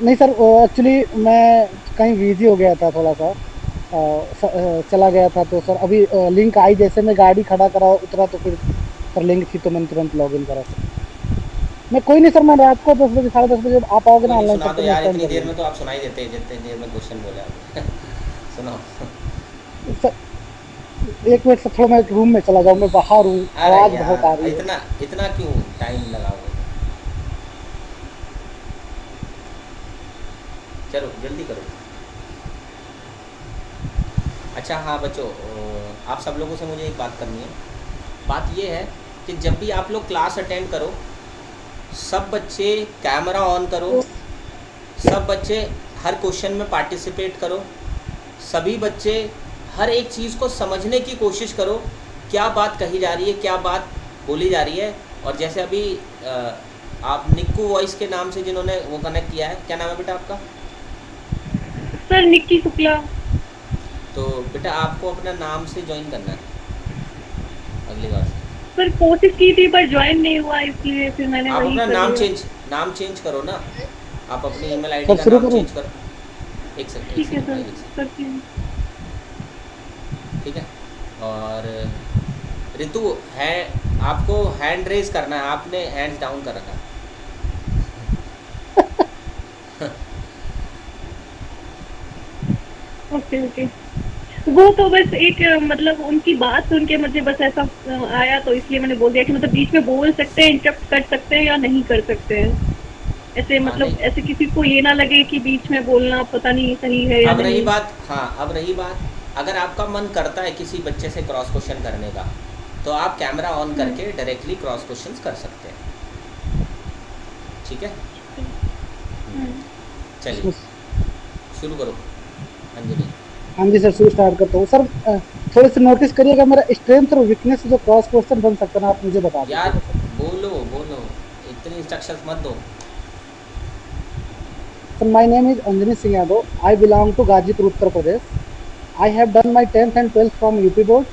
नहीं सर, एक्चुअली मैं कहीं बिजी हो गया था थोड़ा सा, चला गया था, तो सर अभी लिंक आई, जैसे मैं गाड़ी खड़ा करा उतरा तो फिर सर लिंक थी तो मैंने तुरंत लॉग इन करा सर। मैं कोई नहीं सर, मैं रात को 10 बजे 10:30 बजे जब आप आओगे कोई ना नहीं, ऑनलाइन सुना तब दो तो मैं यार, स्टैंड इतनी कर देर में लूँगा। तो आप सुनाई देते हैं जितनी देर में क्वेश्चन बोले आप। सुनाओ। सर एक मिनट से थोड़ा मैं रूम में चला जाऊँ, मैं बाहर हूँ, अरे आवाज़ बहुत आ यार रही है। इतना इतना क्यों टाइम लगाओगे? चलो जल्दी करो। अच्छा हाँ बच्चों, आप सब लोगों से मुझे एक बात करनी है। बात ये है कि जब भी आप लोग क्लास अटेंड करो, सब बच्चे कैमरा ऑन करो, सब बच्चे हर क्वेश्चन में पार्टिसिपेट करो, सभी बच्चे हर एक चीज़ को समझने की कोशिश करो, क्या बात कही जा रही है, क्या बात बोली जा रही है। और जैसे अभी आप निक्कू वॉइस के नाम से जिन्होंने वो कनेक्ट किया है, क्या नाम है बेटा आपका? सर निक्की शुक्ला। तो बेटा आपको अपना नाम से ज्वाइन करना है अगली बार से। सर कोशिश की थी पर ज्वाइन नहीं हुआ, इसलिए फिर मैंने आप वही अपना कर लिया। नाम चेंज करो ना, आप अपनी ईमेल आईडी सर का शुरू नाम करूँ? चेंज करो। एक सेकंड, ठीक है सर, करती हूँ। ठीक है। और ऋतु है, आपको हैंड रेज करना है, आपने हैंड्स डाउन कर रखा है। Okay okay. वो तो बस एक मतलब उनकी बात सुन के मुझे बस ऐसा आया, तो इसलिए मैंने बोल दिया कि मतलब बीच में बोल सकते हैं, इंटरप्ट कर सकते हैं या नहीं कर सकते हैं। ऐसे हाँ मतलब नहीं, ऐसे किसी को ये ना लगे कि बीच में बोलना पता नहीं सही है या अब रही नहीं। बात, हाँ अब रही बात, अगर आपका मन करता है किसी बच्चे से क्रॉस क्वेश्चन करने का, तो आप कैमरा ऑन करके डायरेक्टली क्रॉस क्वेश्चंस कर सकते हैं। ठीक है, चलिए शुरू करो अंजलि। हाँ जी सर, शुरू स्टार्ट करता हूँ। सर थोड़े से नोटिस करिएगा, मेरा स्ट्रेंथ और वीकनेस जो क्रॉस क्वेश्चन बन सकता है ना, आप मुझे बता यार दीजिएगा। बोलो बोलो, इतनी इंस्ट्रक्शंस मत दो। Sir my name is Anjani Singh Yadav, I belong to Ghazipur Uttar Pradesh. I have done my 10th and 12th from UP board.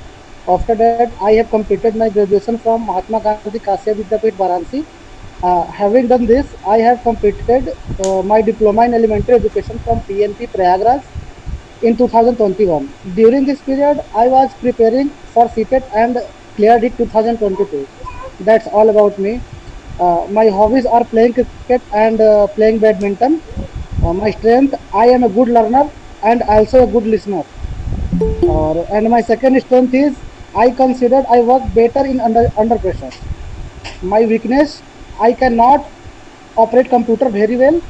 After that, I have completed my graduation from Mahatma Gandhi Kasia Vidyapeeth Varanasi. Having done this, I have completed my diploma in elementary education from PNP Prayagraj in 2021. During this period, I was preparing for CTET and cleared it 2022. That's all about me. My hobbies are playing cricket and playing badminton. My strength, I am a good learner and also a good listener. And my second strength is I consider I work better in under pressure. My weakness, I cannot operate computer very well.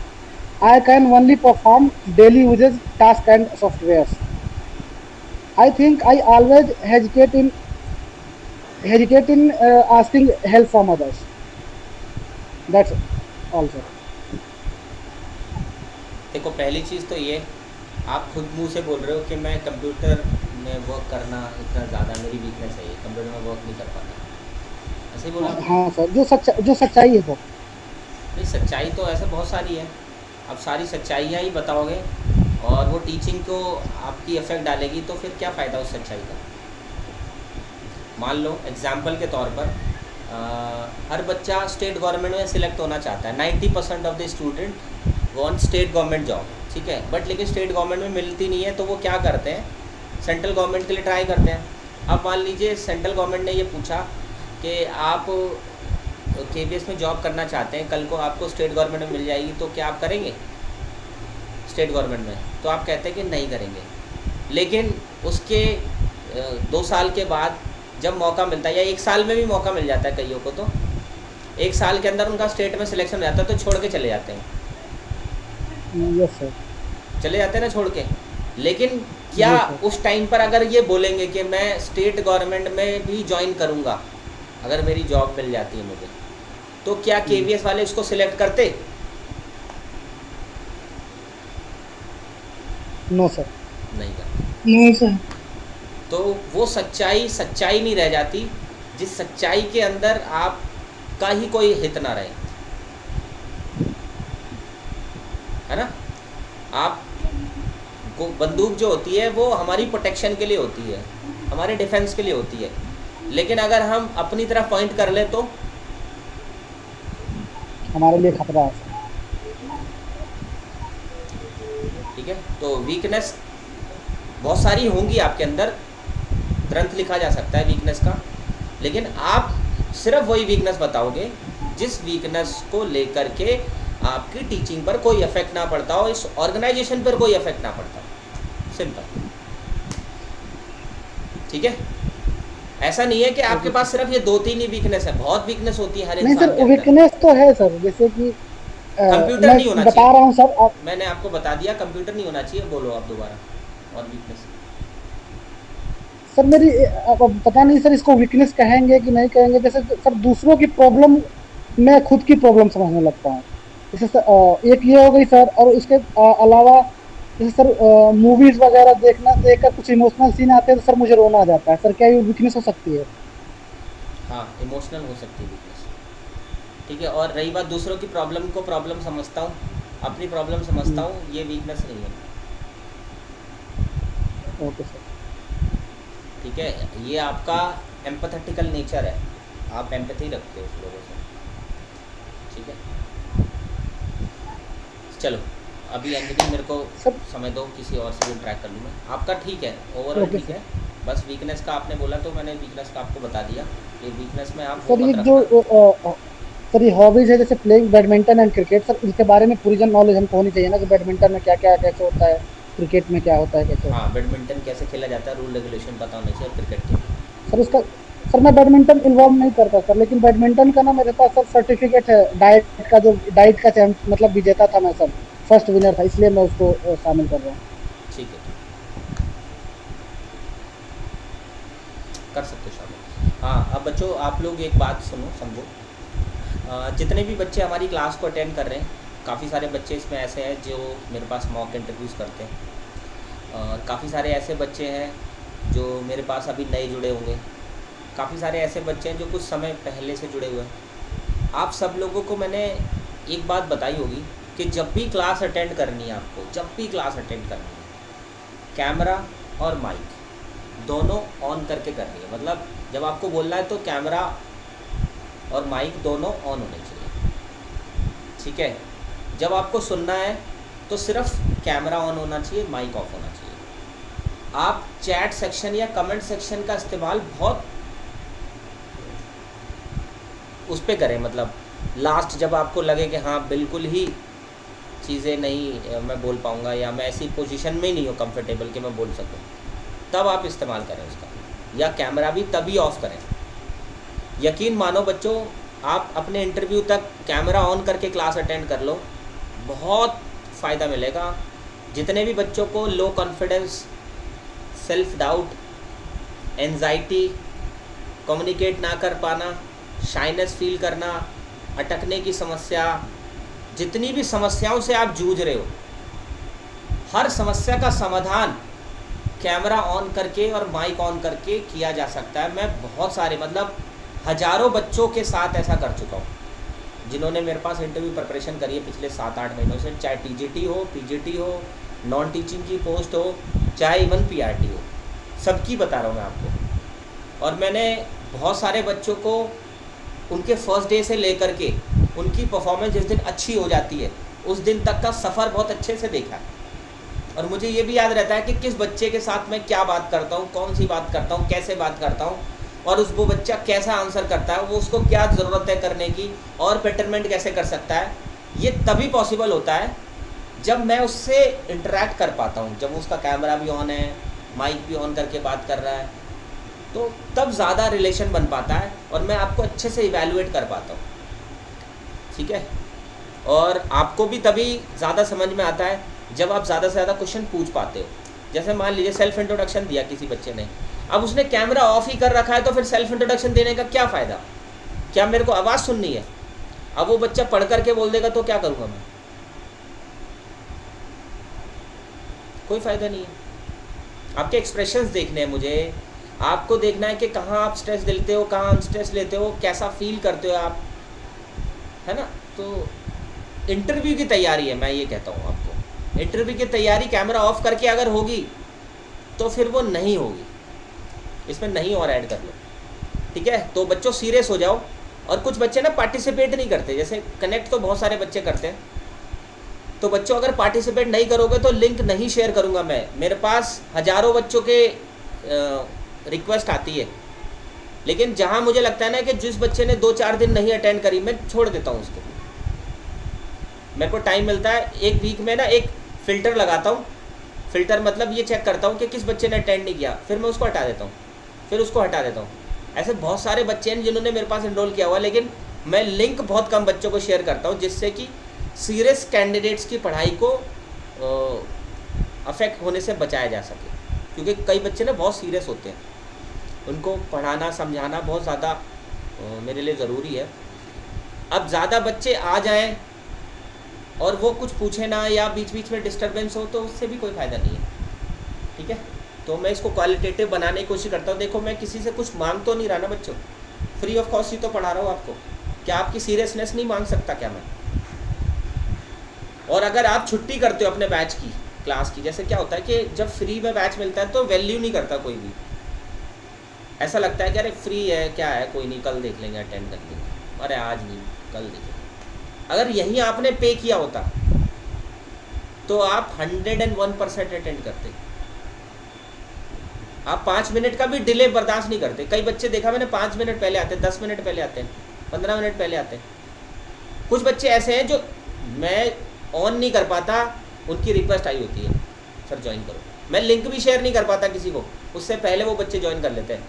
I can only perform daily uses tasks and softwares. I think I always hesitate in asking help from others. That's all, sir. देखो पहली चीज़ तो ये, आप खुद मुंह से बोल रहे हो कि मैं कंप्यूटर में वर्क करना इतना ज़्यादा मेरी वीकनेस है, ये कंप्यूटर में वर्क नहीं कर पाता, ऐसे ही बोला? हाँ सर, जो सच्चाई है सर। नहीं, सच्चाई तो ऐसे बहुत सारी है, आप सारी सच्चाइयाँ ही बताओगे और वो टीचिंग को आपकी इफेक्ट डालेगी, तो फिर क्या फ़ायदा उस सच्चाई का। मान लो एग्जाम्पल के तौर पर हर बच्चा स्टेट गवर्नमेंट में सिलेक्ट होना चाहता है, 90% of the student want state government job, ठीक है, बट लेकिन स्टेट गवर्नमेंट में मिलती नहीं है, तो वो क्या करते हैं, सेंट्रल गवर्नमेंट के लिए ट्राई करते हैं। अब मान लीजिए सेंट्रल गवर्नमेंट ने ये पूछा कि आप KVS में जॉब करना चाहते हैं, कल को आपको स्टेट गवर्नमेंट में मिल जाएगी, तो क्या आप करेंगे स्टेट गवर्नमेंट में? तो आप कहते हैं कि नहीं करेंगे। लेकिन उसके 2 साल के बाद जब मौका मिलता है, या 1 साल में भी मौका मिल जाता है कईयों को, तो 1 साल के अंदर उनका स्टेट में सिलेक्शन हो जाता है, तो छोड़ के चले जाते हैं। Yes sir. चले जाते हैं ना छोड़ के। लेकिन क्या उस टाइम पर अगर ये बोलेंगे कि मैं स्टेट गवर्नमेंट में भी ज्वाइन करूँगा अगर मेरी जॉब मिल जाती है मुझे, तो क्या KVS वाले उसको सिलेक्ट करते? No sir. नहीं करते। No sir. तो वो सच्चाई नहीं रह जाती जिस सच्चाई के अंदर आपका ही कोई हित ना रहे, है ना। आप को बंदूक जो होती है वो हमारी प्रोटेक्शन के लिए होती है, हमारे डिफेंस के लिए होती है, लेकिन अगर हम अपनी तरफ पॉइंट कर ले तो हमारे लिए खतरा है। ठीक है, तो वीकनेस बहुत सारी होंगी आपके अंदर, ग्रंथ लिखा जा सकता है वीकनेस का, लेकिन आप सिर्फ वही वीकनेस बताओगे जिस वीकनेस को लेकर के आपकी टीचिंग पर कोई इफेक्ट ना पड़ता हो, इस ऑर्गेनाइजेशन पर कोई इफेक्ट ना पड़ता हो, सिंपल। ठीक है, ऐसा नहीं है कि आपके पास सिर्फ ये 2-3 ही वीकनेस है, बहुत वीकनेस होती है हर नहीं इंसान सर के अंदर। वीकनेस तो है सर, जैसे कि कंप्यूटर मैं नहीं होना बता चाहिए, रहा हूँ सर आप। मैंने आपको बता दिया कंप्यूटर नहीं होना चाहिए। बोलो आप दोबारा और वीकनेस। सर मेरी अब पता नहीं सर इसको वीकनेस कहेंगे कि नहीं कहेंगे, जैसे सर दूसरों की प्रॉब्लम मैं खुद की प्रॉब्लम समझने लगता हूँ। जैसे सर एक ये हो गई सर, और उसके अलावा जैसे सर मूवीज वगैरह देखकर कुछ इमोशनल सीन आते हैं तो सर मुझे रोना आ जाता है। सर क्या ये वीकनेस हो सकती है? हाँ, इमोशनल हो सकती है वीकनेस, ठीक है। और रही बात दूसरों की प्रॉब्लम को प्रॉब्लम समझता हूँ, अपनी प्रॉब्लम समझता हूँ, ये वीकनेस नहीं है, ओके सर। ठीक है। ये आपका एम्पैथेटिकल नेचर है, आप एम्पैथी रखते हो उस लोगों से, ठीक है। चलो अभी अंजलि मेरे को समय दो, किसी और से भी ट्रैक कर लूँ मैं। आपका ठीक है, ओवरऑल ओके ठीक है, बस वीकनेस का आपने बोला तो मैंने वीकनेस का आपको बता दिया कि वीकनेस में आप वो सर ये मत जो रखना। सर ये हॉबीज है जैसे playing badminton and cricket, sir इनके बारे में पूरी जन नॉलेज हमको होनी चाहिए ना कि बैडमिंटन में क्या क्या कैसे होता है, क्रिकेट में क्या होता है कैसे होता हाँ, बैडमिंटन कैसे खेला जाता है, रूल रेगुलेशन पता होना चाहिए क्रिकेट के। है सर उसका। सर मैं बैडमिंटन इन्वॉल्व नहीं करता सर, लेकिन बैडमिंटन का ना मेरे पास सर सर्टिफिकेट है, डाइट का मतलब विजेता था मैं सर, फर्स्ट विनर था, इसलिए मैं उसको शामिल कर रहा हूँ। ठीक है, कर सकते हो शामिल। हाँ, अब बच्चों आप लोग एक बात सुनो समझो, जितने भी बच्चे हमारी क्लास को अटेंड कर रहे हैं, काफ़ी सारे बच्चे इसमें ऐसे हैं जो मेरे पास मॉक इंटरव्यूज़ करते हैं, और काफ़ी सारे ऐसे बच्चे हैं जो मेरे पास अभी नए जुड़े होंगे, काफ़ी सारे ऐसे बच्चे हैं जो कुछ समय पहले से जुड़े हुए हैं। आप सब लोगों को मैंने एक बात बताई होगी कि जब भी क्लास अटेंड करनी है आपको, जब भी क्लास अटेंड करनी है, कैमरा और माइक दोनों ऑन करके करनी है। मतलब जब आपको बोलना है तो कैमरा और माइक दोनों ऑन होने चाहिए, ठीक है। जब आपको सुनना है तो सिर्फ कैमरा ऑन होना चाहिए, माइक ऑफ होना चाहिए। आप चैट सेक्शन या कमेंट सेक्शन का इस्तेमाल बहुत उस पे करें, मतलब लास्ट जब आपको लगे कि हाँ बिल्कुल ही चीज़ें नहीं मैं बोल पाऊँगा या मैं ऐसी पोजीशन में ही नहीं हूँ कंफर्टेबल कि मैं बोल सकूँ, तब आप इस्तेमाल करें उसका, या कैमरा भी तभी ऑफ़ करें। यकीन मानो बच्चों, आप अपने इंटरव्यू तक कैमरा ऑन करके क्लास अटेंड कर लो, बहुत फ़ायदा मिलेगा। जितने भी बच्चों को low confidence, self doubt, anxiety, communicate ना कर पाना, शाइनेस फील करना, अटकने की समस्या, जितनी भी समस्याओं से आप जूझ रहे हो, हर समस्या का समाधान कैमरा ऑन करके और माइक ऑन करके किया जा सकता है। मैं बहुत सारे मतलब हज़ारों बच्चों के साथ ऐसा कर चुका हूँ जिन्होंने मेरे पास इंटरव्यू प्रिपरेशन करी है पिछले 7-8 महीनों से, चाहे टीजीटी हो, पीजीटी हो, नॉन टीचिंग की पोस्ट हो, चाहे इवन पीआरटी हो, सबकी बता रहा हूँ मैं आपको। और मैंने बहुत सारे बच्चों को उनके फर्स्ट डे से लेकर के उनकी परफॉर्मेंस जिस दिन अच्छी हो जाती है उस दिन तक का सफ़र बहुत अच्छे से देखा है। और मुझे ये भी याद रहता है कि किस बच्चे के साथ मैं क्या बात करता हूँ, कौन सी बात करता हूँ, कैसे बात करता हूँ, और वो बच्चा कैसा आंसर करता है, वो उसको क्या ज़रूरत है करने की, और बेटरमेंट कैसे कर सकता है। ये तभी पॉसिबल होता है जब मैं उससे इंटरेक्ट कर पाता हूँ, जब उसका कैमरा भी ऑन है, माइक भी ऑन करके बात कर रहा है, तो तब ज़्यादा रिलेशन बन पाता है और मैं आपको अच्छे से इवैल्यूएट कर पाता हूँ, ठीक है। और आपको भी तभी ज़्यादा समझ में आता है जब आप ज़्यादा से ज़्यादा क्वेश्चन पूछ पाते हो। जैसे मान लीजिए सेल्फ इंट्रोडक्शन दिया किसी बच्चे ने, अब उसने कैमरा ऑफ ही कर रखा है, तो फिर सेल्फ इंट्रोडक्शन देने का क्या फ़ायदा? क्या मेरे को आवाज़ सुननी है? अब वो बच्चा पढ़ करके बोल देगा तो क्या करूँगा मैं? कोई फ़ायदा नहीं है। आपके एक्सप्रेशंस देखने हैं मुझे, आपको देखना है कि कहाँ आप स्ट्रेस लेते हो, कहाँ अनस्ट्रेस लेते हो, कैसा फील करते हो आप, है ना। तो इंटरव्यू की तैयारी है, मैं ये कहता हूँ आपको, इंटरव्यू की तैयारी कैमरा ऑफ करके अगर होगी तो फिर वो नहीं होगी, इसमें नहीं और ऐड कर लो, ठीक है। तो बच्चों सीरियस हो जाओ। और कुछ बच्चे ना पार्टिसिपेट नहीं करते, जैसे कनेक्ट तो बहुत सारे बच्चे करते हैं, तो बच्चों अगर पार्टिसिपेट नहीं करोगे तो लिंक नहीं शेयर करूँगा मैं। मेरे पास हज़ारों बच्चों के रिक्वेस्ट आती है, लेकिन जहाँ मुझे लगता है ना कि जिस बच्चे ने 2-4 दिन नहीं अटेंड करी, मैं छोड़ देता हूँ उसको। मेरे को टाइम मिलता है एक वीक में ना, एक फ़िल्टर लगाता हूँ। फ़िल्टर मतलब ये चेक करता हूँ कि किस बच्चे ने अटेंड नहीं किया, फिर मैं उसको हटा देता हूँ। फिर उसको हटा देता हूँ। ऐसे बहुत सारे बच्चे हैं जिन्होंने मेरे पास इनरोल किया हुआ, लेकिन मैं लिंक बहुत कम बच्चों को शेयर करता हूँ, जिससे कि सीरियस कैंडिडेट्स की पढ़ाई को अफेक्ट होने से बचाया जा सके, क्योंकि कई बच्चे ना बहुत सीरियस होते हैं, उनको पढ़ाना समझाना बहुत ज़्यादा मेरे लिए ज़रूरी है। अब ज़्यादा बच्चे आ जाएं और वो कुछ पूछे ना या बीच बीच में डिस्टर्बेंस हो तो उससे भी कोई फ़ायदा नहीं है, ठीक है। तो मैं इसको क्वालिटेटिव बनाने की कोशिश करता हूँ। देखो मैं किसी से कुछ मांग तो नहीं रहा ना बच्चों, फ्री ऑफ कॉस्ट ही तो पढ़ा रहा हूँ आपको। क्या आपकी सीरियसनेस नहीं मांग सकता क्या मैं? और अगर आप छुट्टी करते हो अपने बैच की, क्लास की, जैसे क्या होता है कि जब फ्री में बैच मिलता है तो वैल्यू नहीं करता कोई भी, ऐसा लगता है कि अरे फ्री है क्या है, कोई नहीं कल देख लेंगे, अटेंड कर लेंगे, अरे आज नहीं कल देखेंगे। अगर यहीं आपने पे किया होता तो आप 101% अटेंड करते। आप 5 मिनट का भी डिले बर्दाश्त नहीं करते। कई बच्चे देखा मैंने 5 मिनट पहले आते हैं, 10 मिनट पहले आते हैं, 15 मिनट पहले आते हैं। कुछ बच्चे ऐसे हैं जो मैं ऑन नहीं कर पाता, उनकी रिक्वेस्ट आई होती है सर ज्वाइन करो, मैं लिंक भी शेयर नहीं कर पाता किसी को, उससे पहले वो बच्चे ज्वाइन कर लेते हैं।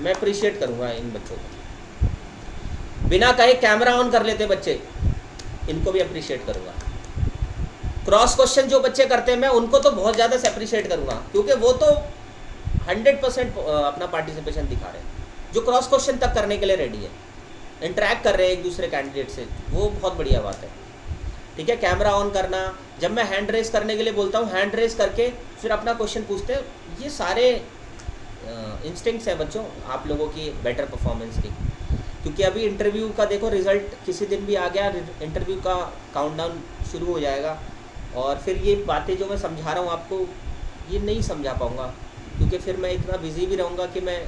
मैं अप्रिशिएट करूँगा इन बच्चों को। बिना कहे कैमरा ऑन कर लेते बच्चे, इनको भी अप्रिशिएट करूँगा। क्रॉस क्वेश्चन जो बच्चे करते हैं मैं उनको तो बहुत ज़्यादा से अप्रिशिएट करूँगा, क्योंकि वो तो 100% अपना पार्टिसिपेशन दिखा रहे हैं। जो क्रॉस क्वेश्चन तक करने के लिए रेडी है, इंटरेक्ट कर रहे हैं एक दूसरे कैंडिडेट से, वो बहुत बढ़िया बात है, ठीक है। कैमरा ऑन करना, जब मैं हैंड रेस करने के लिए बोलता हूँ, हैंड रेस करके फिर अपना क्वेश्चन पूछते हैं, ये सारे इंस्टिंक्ट्स हैं बच्चों आप लोगों की बेटर परफॉर्मेंस की। क्योंकि अभी इंटरव्यू का देखो रिज़ल्ट किसी दिन भी आ गया, इंटरव्यू का काउंटडाउन शुरू हो जाएगा, और फिर ये बातें जो मैं समझा रहा हूँ आपको, ये नहीं समझा पाऊँगा, क्योंकि फिर मैं इतना बिजी भी रहूँगा कि मैं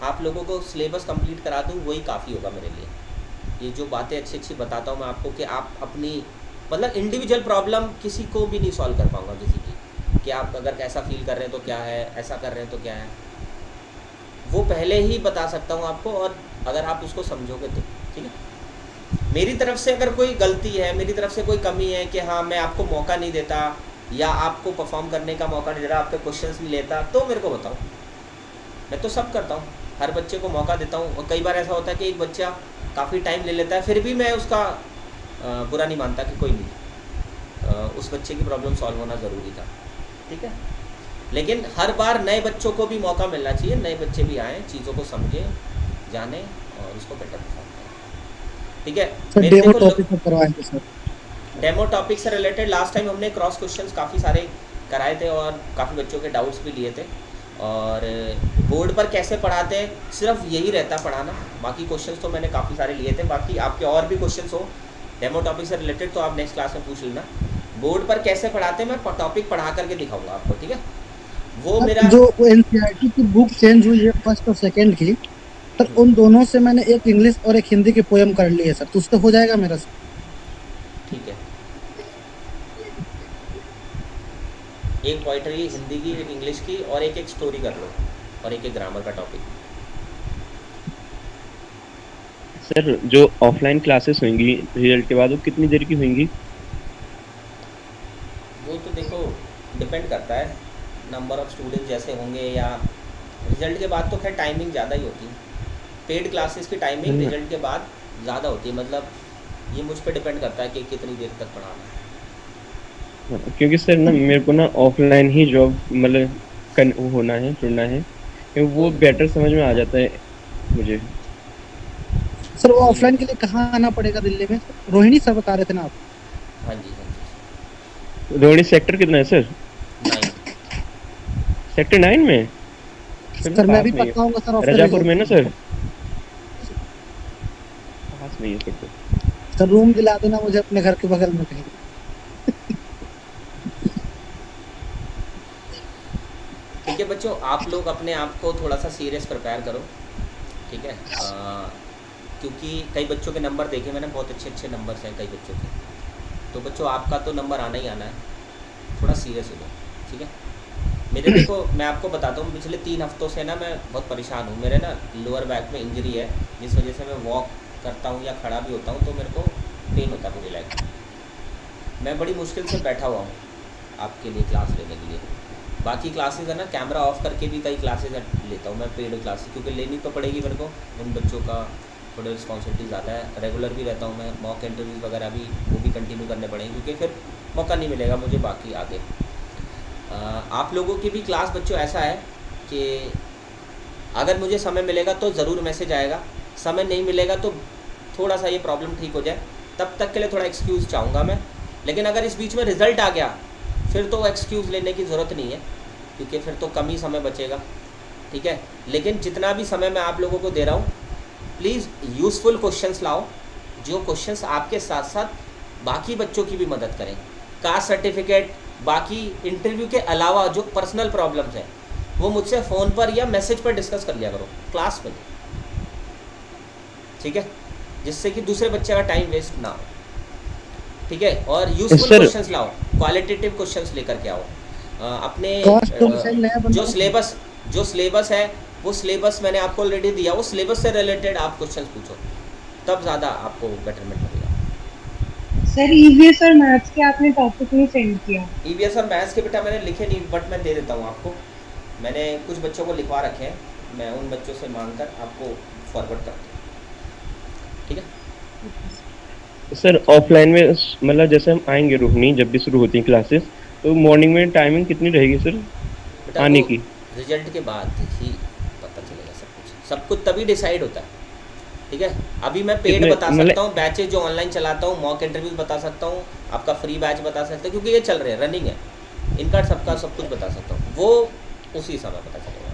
आप लोगों को सिलेबस कंप्लीट करा दूँ, वही काफ़ी होगा मेरे लिए। ये जो बातें अच्छी अच्छी बताता हूँ मैं आपको कि आप अपनी मतलब इंडिविजुअल प्रॉब्लम किसी को भी नहीं सॉल्व कर पाऊँगा किसी की, कि आप अगर कैसा फील कर रहे हैं तो क्या है, ऐसा कर रहे हैं तो क्या है, वो पहले ही बता सकता हूँ आपको, और अगर आप उसको समझोगे तो ठीक है। मेरी तरफ से अगर कोई गलती है, मेरी तरफ से कोई कमी है कि हाँ मैं आपको मौका नहीं देता या आपको परफॉर्म करने का मौका नहीं दे रहा, आपके क्वेश्चंस नहीं लेता, तो मेरे को बताओ। मैं तो सब करता हूँ, हर बच्चे को मौका देता हूँ, और कई बार ऐसा होता है कि एक बच्चा काफ़ी टाइम ले लेता है, फिर भी मैं उसका बुरा नहीं मानता कि कोई नहीं, उस बच्चे की प्रॉब्लम सॉल्व होना ज़रूरी था, ठीक है। लेकिन हर बार नए बच्चों को भी मौका मिलना चाहिए, नए बच्चे भी आएँ, चीज़ों को समझें, जाने और उसको बेटर परफॉर्म करें, ठीक है। सर डेमो टॉपिक पर करवाएंगे सर। डेमो टॉपिक से रिलेटेड लास्ट टाइम हमने क्रॉस क्वेश्चंस काफ़ी सारे कराए थे और काफ़ी बच्चों के डाउट्स भी लिए थे, और बोर्ड पर कैसे पढ़ाते हैं सिर्फ यही रहता पढ़ाना, बाकी क्वेश्चंस तो मैंने काफ़ी सारे लिए थे। बाकी आपके और भी क्वेश्चंस हो डेमो टॉपिक से रिलेटेड तो आप नेक्स्ट क्लास में पूछ लेना। बोर्ड पर कैसे पढ़ाते हैं मैं टॉपिक पढ़ा करके दिखाऊंगा आपको, ठीक है। वो मेरा जो एनसीईआरटी की बुक चेंज हुई है फर्स्ट और सेकंड की, तो उन दोनों से मैंने एक इंग्लिश और एक हिंदी की पोएम कर ली है सर, तो उससे हो जाएगा मेरा सर? ठीक है, एक पोइट्री हिंदी की, एक इंग्लिश की, और एक स्टोरी कर लो, और एक ग्रामर का टॉपिक। सर जो ऑफलाइन क्लासेस होंगी रिजल्ट के बाद वो कितनी देर की होंगी? वो तो देखो डिपेंड करता है नंबर ऑफ़ स्टूडेंट जैसे होंगे, या रिजल्ट के बाद तो खैर टाइमिंग ज़्यादा ही होती है। पेड क्लासेस की टाइमिंग रिजल्ट के बाद ज़्यादा होती है, मतलब ये मुझ पर डिपेंड करता है कि कितनी देर तक पढ़ाना है। क्योंकि सर ना मेरे को ना ऑफलाइन ही जॉब मतलब होना है, चुनना है, क्योंकि वो बेटर समझ में आ जाता है मुझे। सर वो ऑफलाइन के लिए कहाँ आना पड़ेगा दिल्ली में? रोहिणी सर बता रहे थे ना आप? हाँ जी, हाँ जी। रोहिणी सेक्टर कितना है सर? 9। सेक्टर 9 में? सर मैं भी पक्का हूँगा सर, रजापुर में ना सर? पास में ही है फिर तो। सर रूम दिला देना मुझे अपने घर के बगल में कहीं। ठीक है बच्चों, आप लोग अपने आप को थोड़ा सा सीरियस प्रिपेयर करो, ठीक है। क्योंकि कई बच्चों के नंबर देखे मैंने, बहुत अच्छे अच्छे नंबर्स हैं कई बच्चों के, तो बच्चों आपका तो नंबर आना ही आना है, थोड़ा सीरियस हो जाओ, ठीक है। मेरे देखो मैं आपको बताता हूँ, पिछले 3 हफ्तों से ना मैं बहुत परेशान हूँ। मेरे ना लोअर बैक में इंजरी है, जिस वजह से मैं वॉक करता हूँ या खड़ा भी होता हूँ तो मेरे को पेन होता है पूरी लाइफ। मैं बड़ी मुश्किल से बैठा हुआ हूँ आपके लिए क्लास लेने के लिए, बाकी क्लासेस है ना, कैमरा ऑफ करके भी कई क्लासेस लेता हूँ मैं, पेड क्लासेस, क्योंकि लेनी तो पड़ेगी मेरे को, उन बच्चों का थोड़ा रिस्पॉन्सिबिलिटी ज़्यादा है। रेगुलर भी रहता हूँ मैं, मॉक इंटरव्यूज़ वगैरह भी वो भी कंटिन्यू करने पड़ेंगे, क्योंकि फिर मौका नहीं मिलेगा मुझे बाकी आगे। आप लोगों की भी क्लास बच्चों ऐसा है कि अगर मुझे समय मिलेगा तो ज़रूर मैसेज आएगा, समय नहीं मिलेगा तो थोड़ा सा ये प्रॉब्लम ठीक हो जाए, तब तक के लिए थोड़ा एक्सक्यूज़ चाहूँगा मैं। लेकिन अगर इस बीच में रिज़ल्ट आ गया फिर तो एक्सक्यूज़ लेने की ज़रूरत नहीं है, क्योंकि फिर तो कम ही समय बचेगा, ठीक है। लेकिन जितना भी समय मैं आप लोगों को दे रहा हूँ, प्लीज़ यूज़फुल क्वेश्चंस लाओ, जो क्वेश्चंस आपके साथ साथ बाकी बच्चों की भी मदद करें। कास्ट सर्टिफिकेट, बाकी इंटरव्यू के अलावा जो पर्सनल प्रॉब्लम्स हैं वो मुझसे फ़ोन पर या मैसेज पर डिस्कस कर लिया करो, क्लास में, ठीक है, जिससे कि दूसरे बच्चे का टाइम वेस्ट ना हो, ठीक है। और यूज़फुल सर क्वेश्चंस लाओ, क्वालिटेटिव क्वेश्चंस लेकर के आओ। अपने जो सिलेबस है वो सिलेबस मैंने आपको ऑलरेडी दिया, वो सिलेबस से रिलेटेड आप क्वेश्चंस पूछो, तब ज़्यादा आपको बेटरमेंट मिलेगा। सर ईवीएस और मैथ्स के आपने टॉपिक नहीं सेंड किया। ईवीएस और मैथ्स के बेटा मैंने लिखे नहीं, बट मैं दे देता हूँ आपको, मैंने कुछ बच्चों को लिखवा रखे हैं, मैं उन बच्चों से मांग कर आपको फॉरवर्ड करता हूँ, ठीक है। सर ऑफलाइन में मतलब जैसे हम आएंगे रोहिणी, जब भी शुरू होती हैं क्लासेस, तो मॉर्निंग में टाइमिंग कितनी रहेगी सर बेटा आने वो की? रिजल्ट के बाद ही पता चलेगा सब कुछ तभी डिसाइड होता है, ठीक है। अभी मैं पेड कितने बता सकता हूँ, बैचेज जो ऑनलाइन चलाता हूँ, मॉक इंटरव्यूज बता सकता हूँ, आपका फ्री बैच बता सकता हूँ, क्योंकि ये चल रहे हैं, रनिंग है, इनका सबका सब कुछ बता सकता हूँ, वो उसी समय पता चलेगा,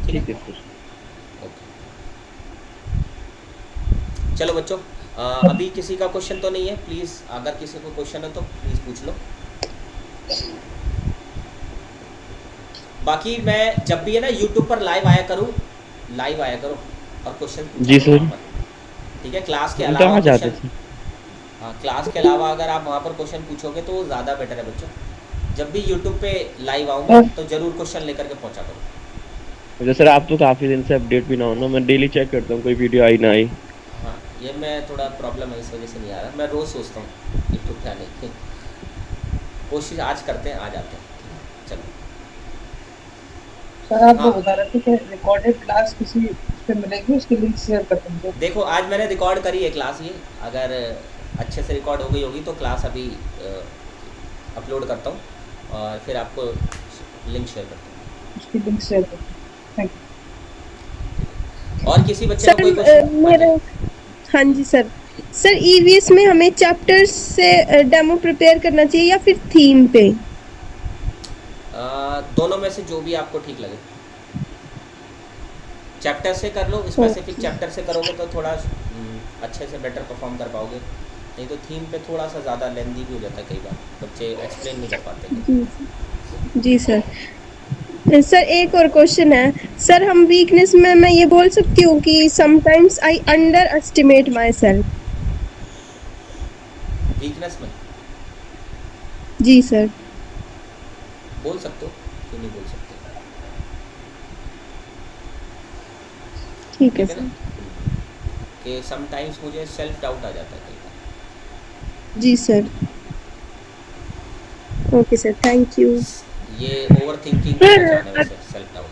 ठीक है सर। ओके, चलो बच्चों, अभी किसी का क्वेश्चन तो नहीं है, प्लीज़ अगर किसी को क्वेश्चन है तो प्लीज़ पूछ लो। बाकी मैं जब भी है ना यूट्यूब पर लाइव आया करूँ और क्वेश्चन जी सर, ठीक है। क्लास के हम तो अलावा आ जाते क्वेश्चन, थे। हाँ क्लास के अलावा अगर आप वहाँ पर क्वेश्चन पूछोगे तो वो ज़्यादा बेटर है बच्चों। जब भी यूट्यूब पे लाइव आऊँगा तो ज़रूर क्वेश्चन लेकर के पहुँचा करूँ। वैसे सर आप तो काफ़ी दिन से अपडेट भी ना हो ना, मैं डेली चेक करता हूँ कोई वीडियो आई ना आई। हाँ ये मैं थोड़ा प्रॉब्लम है, इस वजह से नहीं आ रहा, मैं रोज़ सोचता हूँ यूट्यूब पे आने की, कोशिश आज करते हैं, आ जाते हैं, चलो। सर आप हाँ बता रहे थे कि रिकॉर्डेड क्लास किसी पे मिलेगी, उसकी लिंक शेयर कर देंगे। देखो आज मैंने रिकॉर्ड करी है क्लास, ये अगर अच्छे से रिकॉर्ड हो गई होगी तो क्लास अभी अपलोड करता हूँ और फिर आपको लिंक शेयर करता हूँ, उसकी लिंक शेयर कर देंगे। Thank you. और किसी बच्चे को सर कोई क्वेश्चन? मेरा, हाँ जी सर ईवीएस में हमें चैप्टर्स से डेमो प्रिपेयर करना चाहिए या फिर थीम पे? दोनों में से जो भी आपको ठीक लगे, चैप्टर से कर लो, स्पेसिफिक चैप्टर से करोगे तो थोड़ा अच्छे से बेटर परफॉर्म कर पाओगे, नहीं तो थीम पे थोड़ा सा ज़्यादा लेंदी भी हो जाता है, कई बार बच्चे एक्सप्लेन नहीं कर पाते। जी सर एक और क्वेश्चन है सर, हम वीकनेस में मैं ये बोल सकती हूँ कि sometimes I under estimate my self. Weakness में जी सर। बोल सकते हो, क्यों नहीं बोल सकते, ठीक है ना सर। कि समटाइम्स मुझे सेल्फ डाउट आ जाता है कई बार। जी sir, okay sir, thank you. ये ओवर थिंकिंग की पहचान है वैसे, सेल्फ डाउट।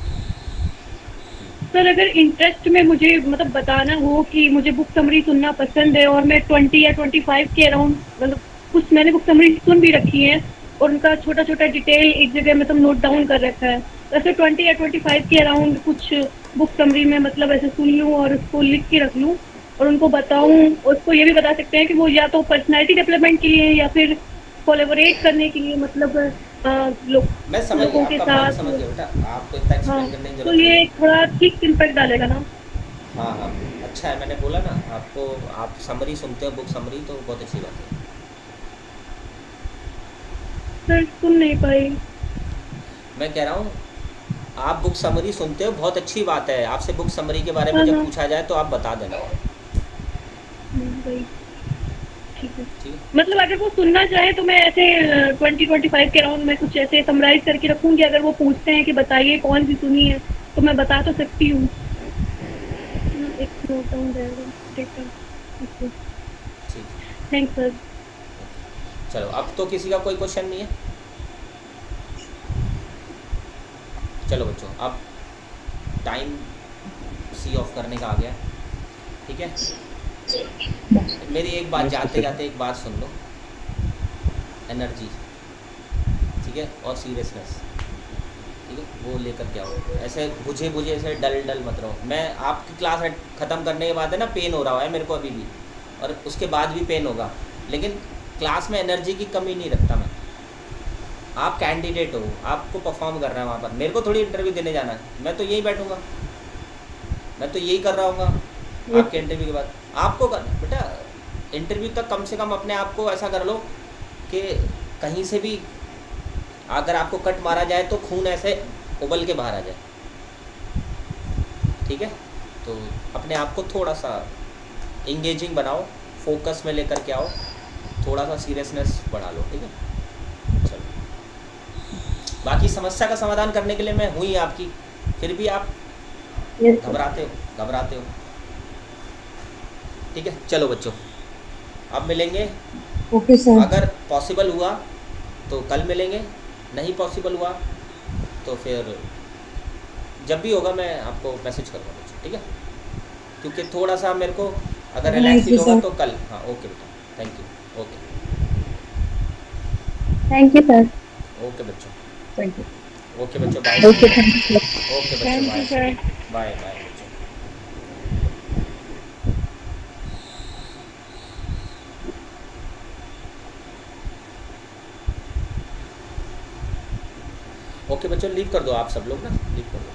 सर अगर इंटरेस्ट में मुझे मतलब बताना हो कि मुझे बुक समरी सुनना पसंद है और मैं 20 या 25 के अराउंड, मतलब कुछ मैंने बुक समरी सुन भी रखी है और उनका छोटा छोटा डिटेल एक जगह मतलब नोट डाउन कर रखा है, वैसे 20 या 25 के अराउंड कुछ बुक समरी में मतलब ऐसे सुन लूँ और उसको लिख के रख लूँ और उनको बताऊँ, उसको ये भी बता सकते हैं कि वो या तो पर्सनैलिटी डेवलपमेंट के लिए या फिर कोलैबोरेट करने के लिए, मतलब मैं समझ लोगों के गया, आपका पॉइंट साथ। समझ गया बेटा, आपको इतना हाँ, एक्सप्लेन करने की तो जरूरत नहीं ये है। थोड़ा ठीक इम्पैक्ट डालेगा ना। हाँ अच्छा है, मैंने बोला ना आपको, आप समरी सुनते हो, बुक समरी, तो बहुत अच्छी बात है। सर सुन नहीं पाई। मैं कह रहा हूँ आप बुक समरी सुनते हो, बहुत अच्छी बात है, आपसे बुक समरी के बारे में जब पूछा जाए तो आप बता देना। वही ठीक है, मतलब अगर वो सुनना चाहे तो मैं ऐसे 20-25 के अराउंड में कुछ ऐसे समराइज करके रखूंगी, अगर वो पूछते हैं कि बताइए कौन सी सुनी है तो मैं बता तो सकती हूँ। एक नोट डाउन रहेगा, थैंक्स सर। चलो अब तो किसी का कोई क्वेश्चन नहीं है? चलो बच्चों, अब टाइम सी ऑफ करने का आ गया, ठीक है। मेरी एक बात, नमस्ते जाते सर। जाते एक बात सुन लो, एनर्जी, ठीक है, और सीरियसनेस, ठीक है, वो लेकर के आओ। ऐसे बुझे बुझे ऐसे डल डल मत रहो। मैं आपकी क्लास ख़त्म करने के बाद है ना, पेन हो रहा है मेरे को अभी भी, और उसके बाद भी पेन होगा, लेकिन क्लास में एनर्जी की कमी नहीं रखता मैं। आप कैंडिडेट हो, आपको परफॉर्म करना है वहाँ पर, मेरे को थोड़ी इंटरव्यू देने जाना है। मैं तो यही बैठूंगा, मैं तो यही कर रहा हूँ आपके इंटरव्यू के बाद। आपको करना बेटा, इंटरव्यू तक कम से कम अपने आप को ऐसा कर लो कि कहीं से भी अगर आपको कट मारा जाए तो खून ऐसे उबल के बाहर आ जाए, ठीक है। तो अपने आप को थोड़ा सा इंगेजिंग बनाओ, फोकस में लेकर के आओ, थोड़ा सा सीरियसनेस बढ़ा लो, ठीक है। चलो, बाकी समस्या का समाधान करने के लिए मैं हूँ ही आपकी, फिर भी आप घबराते हो, ठीक है। चलो बच्चों, अब मिलेंगे। Okay sir. अगर पॉसिबल हुआ तो कल मिलेंगे, नहीं पॉसिबल हुआ तो फिर जब भी होगा मैं आपको मैसेज करूँगा बच्चों, ठीक है। क्योंकि थोड़ा सा मेरे को अगर रिलैक्स फील होगा तो कल, हाँ ओके बेटा, thank you, okay thank you sir. Okay बच्चों, थैंक यू। ओके बच्चों, bye. Okay thank you sir. Okay बच्चों, thank you bye sir. Bye bye बच्चों। ओके बच्चों, लीव कर दो आप सब लोग ना, लीव कर दो।